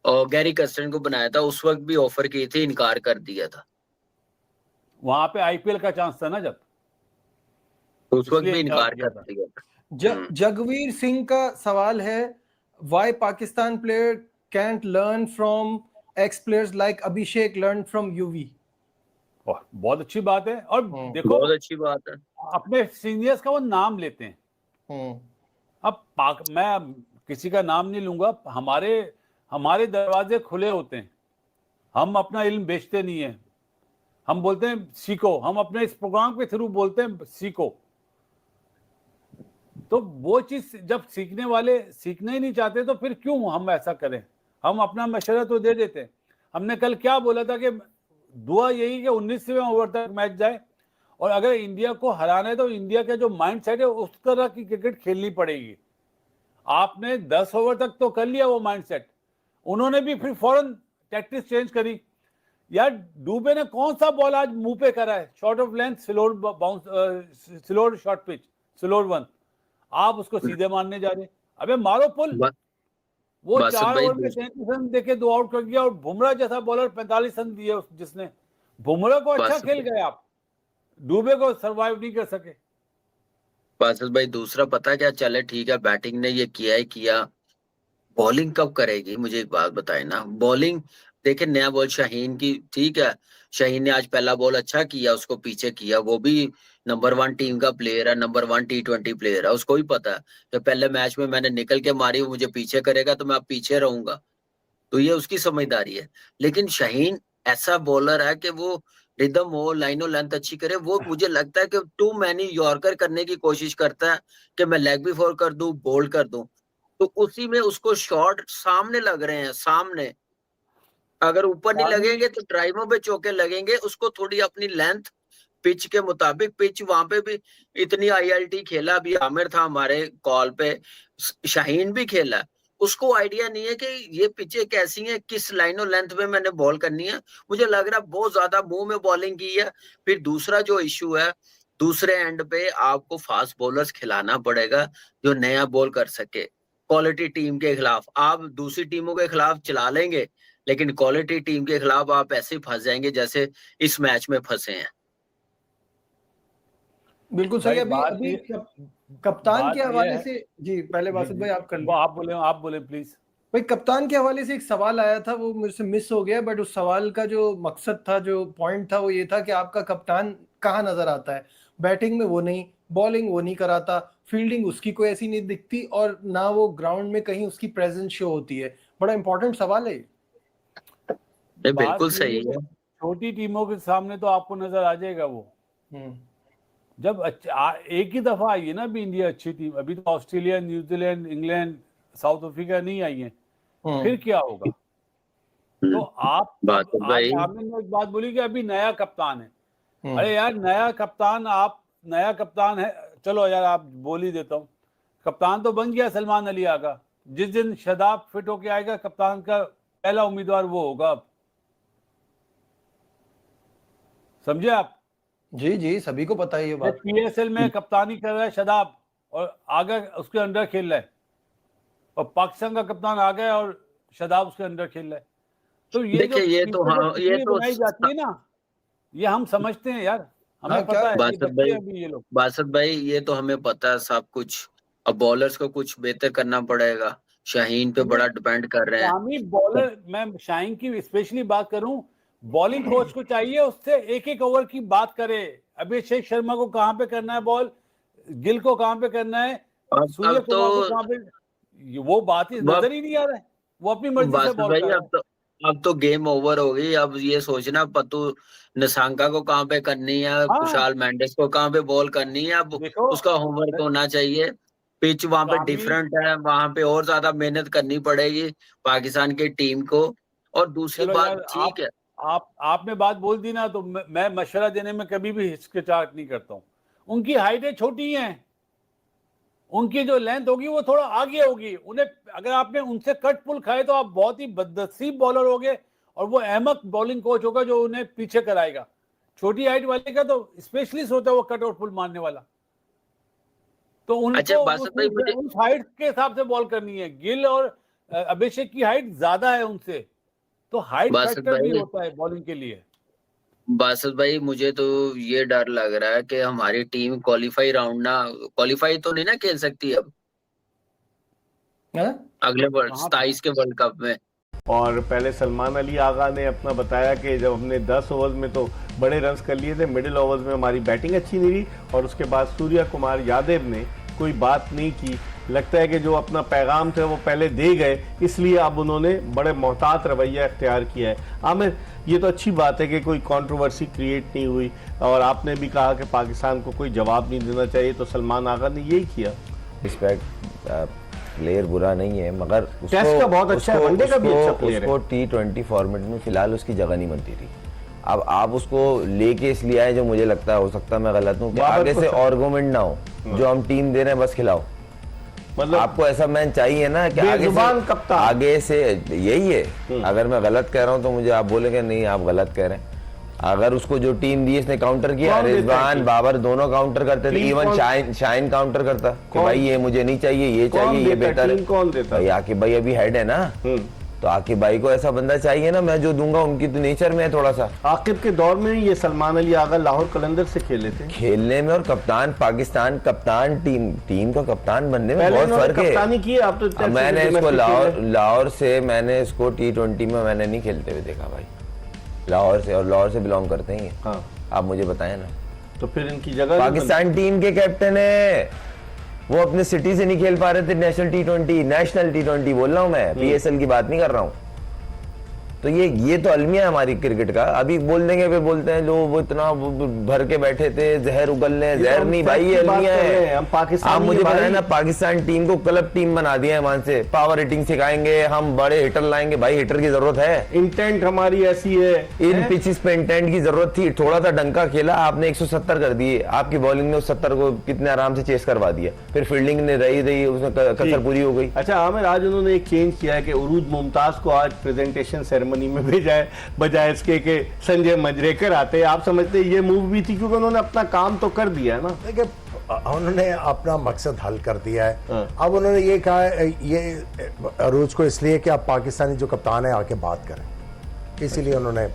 और गैरी कर्स्टन को बनाया था, उस वक्त भी ऑफर की थी, इनकार कर दिया था। वहां पे आईपीएल का चांस था ना जब, तो उस वक्त भी इनकार कर दिया। जगवीर सिंह का सवाल है, why Pakistan player can't learn from ex players like Abhishek learn from Yuvi. बहुत अच्छी बात है, और देखो बहुत अच्छी बात है, अपने सीनियर्स का वो नाम लेते हैं। अब मैं किसी का नाम नहीं लूंगा, हमारे दरवाजे खुले होते हैं, हम अपना इल्म बेचते नहीं है, हम बोलते हैं सीखो, हम अपने इस प्रोग्राम के थ्रू बोलते हैं सीखो। तो वो चीज जब सीखने वाले सीखना ही नहीं चाहते तो फिर क्यों हम ऐसा करें, हम अपना मशवरा तो दे देते हैं। हमने कल क्या बोला था कि दुआ यही कि 19वें ओवर तक मैच जाए, और अगर इंडिया को हराना है तो इंडिया का जो माइंड सेट है उस तरह की क्रिकेट खेलनी पड़ेगी। आपने 10 ओवर तक तो कर लिया वो माइंड सेट, उन्होंने भी फिर फौरन टैक्टिक्स चेंज करी। यार डूबे ने कौन सा बॉल आज मुंह पे करा है, short of length, स्लोर bounce, स्लोर short pitch, स्लोर one, आप उसको सीधे मारने जा रहे। अबे मारो पुल। वो 4 ओवर में 33 रन देके 2 आउट कर गया, और बुमराह जैसा बॉलर 45 रन दिए जिसने, बुमराह को अच्छा खेल गए आप, डूबे को सरवाइव नहीं कर सके। बासत भाई दूसरा पता क्या चले, ठीक है बैटिंग ने ये किया है किया, बॉलिंग कब करेगी मुझे एक बात बताए ना। बॉलिंग देखे, नया बॉल शाहीन की, ठीक है शाहीन ने आज पहला बॉल अच्छा किया, उसको पीछे किया, वो भी नंबर 1 टीम का प्लेयर है, नंबर 1 T20 प्लेयर है, उसको भी पता है कि पहले मैच में मैंने निकल के मारी, वो मुझे पीछे करेगा तो मैं अब पीछे रहूंगा, तो ये उसकी समझदारी है। लेकिन शाहीन ऐसा बॉलर है कि वो रिदम हो, लाइनो लेंथ अच्छी करे, वो मुझे लगता है कि टू मैनी यॉर्कर करने की कोशिश करता है कि मैं लेग भी फोर कर दूं, बोल्ड कर दूं, तो उसी में उसको शॉट सामने लग रहे हैं, सामने अगर ऊपर नहीं लगेंगे तो ड्राइवों पे चौके लगेंगे, उसको थोड़ी अपनी लेंथ पिच के मुताबिक पिच वहां पे भी इतनी ILT खेला, अभी आमिर था हमारे कॉल पे, शाहीन भी खेला, उसको आइडिया नहीं है कि ये पिचें कैसी हैं, किस लाइन और लेंथ में मैंने बॉल करनी है। मुझे लग रहा है बहुत ज्यादा मुंह में बॉलिंग की है। फिर दूसरा जो इशू है, दूसरे एंड पे आपको फास्ट बॉलर्स खिलाना पड़ेगा जो नया बॉल कर सके। क्वालिटी टीम के खिलाफ आप दूसरी टीमों के खिलाफ चला लेंगे, लेकिन क्वालिटी टीम के खिलाफ आप ऐसे ही फंस जाएंगे जैसे इस मैच में फंसे हैं। बिल्कुल सही। अभी कप्तान के हवाले से जी, पहले बासित भाई आप कर लो। आप बोले प्लीज। भाई कप्तान के हवाले से एक सवाल आया था, वो मुझसे मिस हो गया, बट उस सवाल का जो मकसद था, जो पॉइंट था, वो ये था कि आपका कप्तान कहाँ नजर आता है? बैटिंग में वो नहीं, बॉलिंग वो नहीं कराता, फील्डिंग उसकी कोई ऐसी नहीं दिखती, और ना वो ग्राउंड में कहीं उसकी प्रेजेंस शो होती है। बड़ा इंपॉर्टेंट सवाल है। बिल्कुल सही है। छोटी टीमों के सामने तो आपको नजर आ जाएगा वो। जब एक ही दफा आई है ना अभी इंडिया अच्छी टीम, अभी तो Australia, New Zealand, England, south Africa नहीं आई है, फिर क्या होगा? तो आप आमिर ने एक बात बोली कि अभी नया कप्तान है। अरे यार नया कप्तान है, चलो यार आप बोल ही देता हूँ, कप्तान तो बन गया सलमान अली आगा। जिस दिन शदाब फिट होके आएगा, कप्तान का पहला उम्मीदवार वो होगा। अब समझे आप? जी, सभी को पता है ये बात। PSL में कप्तानी कर रहा है शदाब और आगे उसके अंडर खेल रहा है, और पाकिस्तान का कप्तान आ गया और शदाब उसके अंडर खेल रहा है। तो ये बनाई जाती है ना, ये हम समझते हैं यार, हमें पता है बासत भाई ये तो हमें पता है सब कुछ। अब बॉलर्स को कुछ बेहतर करना पड़ेगा, शाहीन पे बड़ा डिपेंड कर रहे हैं बॉलर। मैं शाहीन की स्पेशली बात करूं, बॉलिंग कोच को चाहिए उससे एक एक ओवर की बात करे। अभिषेक शर्मा को कहां पे करना है बॉल, गिल को कहां पे करना है, सूर्य कुमार को कहां पे, वो बात ही नजर ही नहीं आ रहा है। वो अपनी मर्जी से बॉल कर रहा है। अब तो गेम ओवर हो गई। अब ये सोचना पत्तू निसांका को कहां पे करनी है, कुशाल मेंडिस को कहां पे बॉल करनी है, अब उसका होमवर्क होना चाहिए। पिच वहां पे डिफरेंट है, वहां पे और ज्यादा मेहनत करनी पड़ेगी पाकिस्तान की टीम को। और दूसरी बात, ठीक है आपने बात बोल दी ना, तो मैं मशवरा देने में कभी भी हिचकिचाहट नहीं करता हूँ। उनकी हाइटें छोटी हैं, उनकी जो लेंथ होगी वो थोड़ा आगे होगी। उन्हें अगर आपने उनसे कट पुल खाए तो आप बहुत ही बदनसीब बॉलर होगे, और वो अहमक बॉलिंग कोच होगा जो उन्हें पीछे कराएगा। छोटी हाइट वाले का तो स्पेशलिस्ट होता है वो कट और पुल मारने वाला। तो उनको उस हाइट के हिसाब से बॉल करनी है। गिल और अभिषेक की हाइट ज्यादा है उनसे, तो हाइट फैक्टर भी होता है बॉलिंग के लिए। बासत भाई मुझे तो ये डर लग रहा है कि हमारी टीम क्वालिफाई तो नहीं ना खेल सकती अब अगले 27 के वर्ल्ड कप में। और पहले सलमान अली आगा ने अपना बताया कि जब हमने 10 ओवर्स में तो बड़े रन्स कर लिए थे, मिडिल ओवर्स में हमारी बैटिंग अच्छी नहीं रही, और उसके बाद सूर्य कुमार यादव ने कोई बात नहीं की। लगता है कि जो अपना पैगाम थे वो पहले दे गए, इसलिए अब उन्होंने बड़े मोहतात रवैया इख्तियार किया है। आमिर, ये तो अच्छी बात है कि कोई कंट्रोवर्सी क्रिएट नहीं हुई, और आपने भी कहा कि पाकिस्तान को कोई जवाब नहीं देना चाहिए, तो सलमान आगा ने यही किया। रिस्पेक्ट, प्लेयर बुरा नहीं है, मगर टेस्ट का बहुत अच्छा है, वनडे का भी अच्छा प्लेयर है। उसको T20 फॉर्मेट में फिलहाल उसकी जगह नहीं बनती थी। अब आप उसको लेके इसलिए आए, जो मुझे लगता है, हो सकता है मैं गलत हूँ, कि आगे से आर्गुमेंट ना हो, जो हम टीम दे रहे हैं बस खिलाओ। मतलब आपको ऐसा मैन चाहिए ना कि आगे से यही है। अगर मैं गलत कह रहा हूँ तो मुझे आप बोलेंगे नहीं आप गलत कह रहे हैं। अगर उसको जो टीम दी इसने काउंटर किया, रिजवान बाबर दोनों काउंटर करते थे, इवन शाहीन काउंटर करता कि भाई ये मुझे नहीं चाहिए, ये चाहिए, ये बेहतर है। कौन देता? आकिब भाई अभी हेड है ना, तो आकिब भाई को ऐसा बंदा चाहिए ना। मैं जो दूंगा उनकी तो नेचर में है थोड़ा सा। आकिब के दौर में ये सलमान अली आगा लाहौर कलंदर से खेले थे, खेलने में, और कप्तान पाकिस्तान, कप्तान टीम का कप्तान बनने में बहुत फर्क है। मैंने इसको लाहौर से, मैंने इसको T20 में मैंने नहीं खेलते हुए देखा भाई, लाहौर से, और लाहौर से बिलोंग करते हैं। हाँ। आप मुझे बताएं ना। तो फिर इनकी जगह पाकिस्तान टीम के कैप्टन है, वो अपने सिटी से नहीं खेल पा रहे थे नेशनल T20 बोल रहा हूं मैं, PSL की बात नहीं कर रहा हूं। तो तो ये तो अलमिया है हमारी क्रिकेट का। अभी बोल देंगे, फिर बोलते हैं लोग वो इतना भर के बैठे थे, जहर उगलने, जहर नहीं भाई, ये अलमिया है। हम पाकिस्तान, आप मुझे बताए ना, पाकिस्तान टीम को क्लब टीम बना दिया है, वहां से पावर हिटिंग सिखाएंगे, हम बड़े हिटर लाएंगे। भाई हिटर की जरूरत है, इंटेंट हमारी ऐसी है। इन पिचेस पे इंटेंट की जरूरत थी। थोड़ा सा डंका खेला आपने, 170 कर दिए। आपकी बॉलिंग ने उस 70 को कितने आराम से चेस करवा दिया। फिर फील्डिंग ने रही उसमें कसर पूरी हो गई। अच्छा आमिर, आज उन्होंने एक चेंज किया है कि उरूज मुमताज को आज प्रेजेंटेशन सेरेमनी में भेजा है, बजाय इसके कि संजय मंजरेकर आते। आप समझते ये मूव भी थी, क्योंकि उन्होंने अपना काम तो कर दिया है ना। देखिए, उन्होंने अपना मकसद हल कर दिया है। अब उन्होंने ये कहा है, ये अरूज को इसलिए कि आप पाकिस्तानी जो कप्तान है आके बात करें, इसीलिए उन्होंने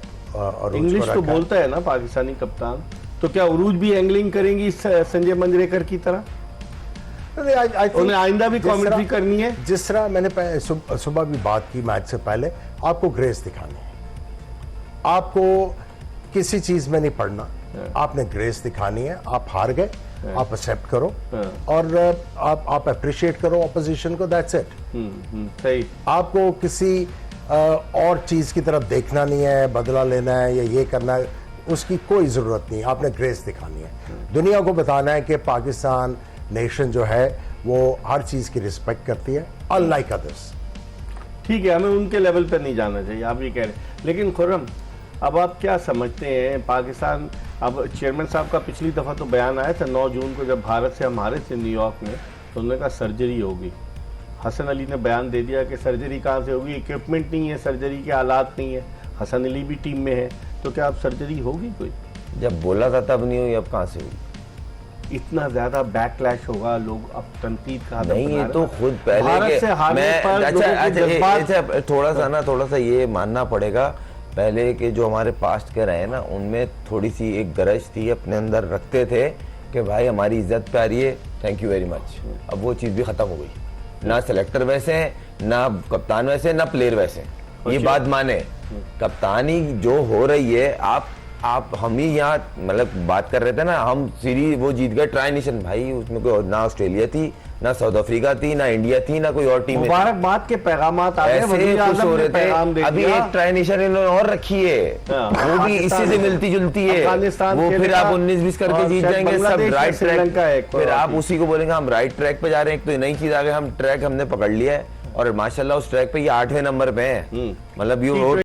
इंग्लिश तो बोलता है ना पाकिस्तानी कप्तान। तो क्या उरूज भी एंगलिंग करेंगी संजय मंजरेकर की तरह? उन्हें आइंदा भी कमेंट्री करनी है। जिस तरह मैंने सुबह भी बात की मैच से पहले, आपको ग्रेस दिखानी है, आपको किसी चीज में नहीं पड़ना, आपने ग्रेस दिखानी है। आप हार गए, आप एक्सेप्ट करो और आप अप्रिशिएट करो ऑपोजिशन को, दैट्स इट। सही। आपको किसी और चीज की तरफ देखना नहीं है, बदला लेना है या ये करना है, उसकी कोई जरूरत नहीं। आपने ग्रेस दिखानी है, दुनिया को बताना है कि पाकिस्तान नेशन जो है वो हर चीज की रिस्पेक्ट करती है, अनलाइक अदर्स। ठीक है, हमें उनके लेवल पर नहीं जाना चाहिए, आप ये कह रहे हैं। लेकिन खुर्रम, अब आप क्या समझते हैं पाकिस्तान, अब चेयरमैन साहब का पिछली दफ़ा तो बयान आया था 9 जून को, जब भारत से हम हारे थे न्यूयॉर्क में, तो उन्होंने कहा सर्जरी होगी। हसन अली ने बयान दे दिया कि सर्जरी कहाँ से होगी, इक्विपमेंट नहीं है, सर्जरी के हालात नहीं है। हसन अली भी टीम में है, तो क्या अब सर्जरी होगी कोई? जब बोला था तब नहीं हुई, अब कहाँ से हुई? इतना ज्यादा बैकलैश होगा, लोग अब तनकीद का नहीं, ये तो खुद पहले के मैं थोड़ा सा ये मानना पड़ेगा, पहले के जो हमारे पास्ट के रहे ना, उनमें थोड़ी सी एक गरज थी, अपने अंदर रखते थे कि भाई हमारी इज्जत पे आ रही है, थैंक यू वेरी मच। अब वो चीज़ भी खत्म हो गई। ना सेलेक्टर वैसे हैं, ना कप्तान वैसे, ना प्लेयर वैसे। ये बात माने, कप्तानी जो हो रही है, आप हम ही यहाँ मतलब बात कर रहे थे ना, हम सीरीज वो जीत गए ट्राई नेशन, भाई उसमें कोई ना ऑस्ट्रेलिया थी, ना साउथ अफ्रीका थी, ना इंडिया थी, ना कोई और टीम। मुबारकबाद के पैगामात आ गए, ऐसे खुश हो रहे थे। अभी एक ट्राई नेशन इन्होंने और रखी है, वो भी इसी से मिलती जुलती है। वो फिर आप 19-20 करके जीत जाएंगे, सब राइट ट्रैक। फिर आप उसी को बोलेंगे हम राइट ट्रैक पे जा रहे हैं। एक तो नई चीज आ गई, हम ट्रैक हमने पकड़ लिया है और माशाल्लाह उस ट्रैक पे ये 8वें नंबर पे है। मतलब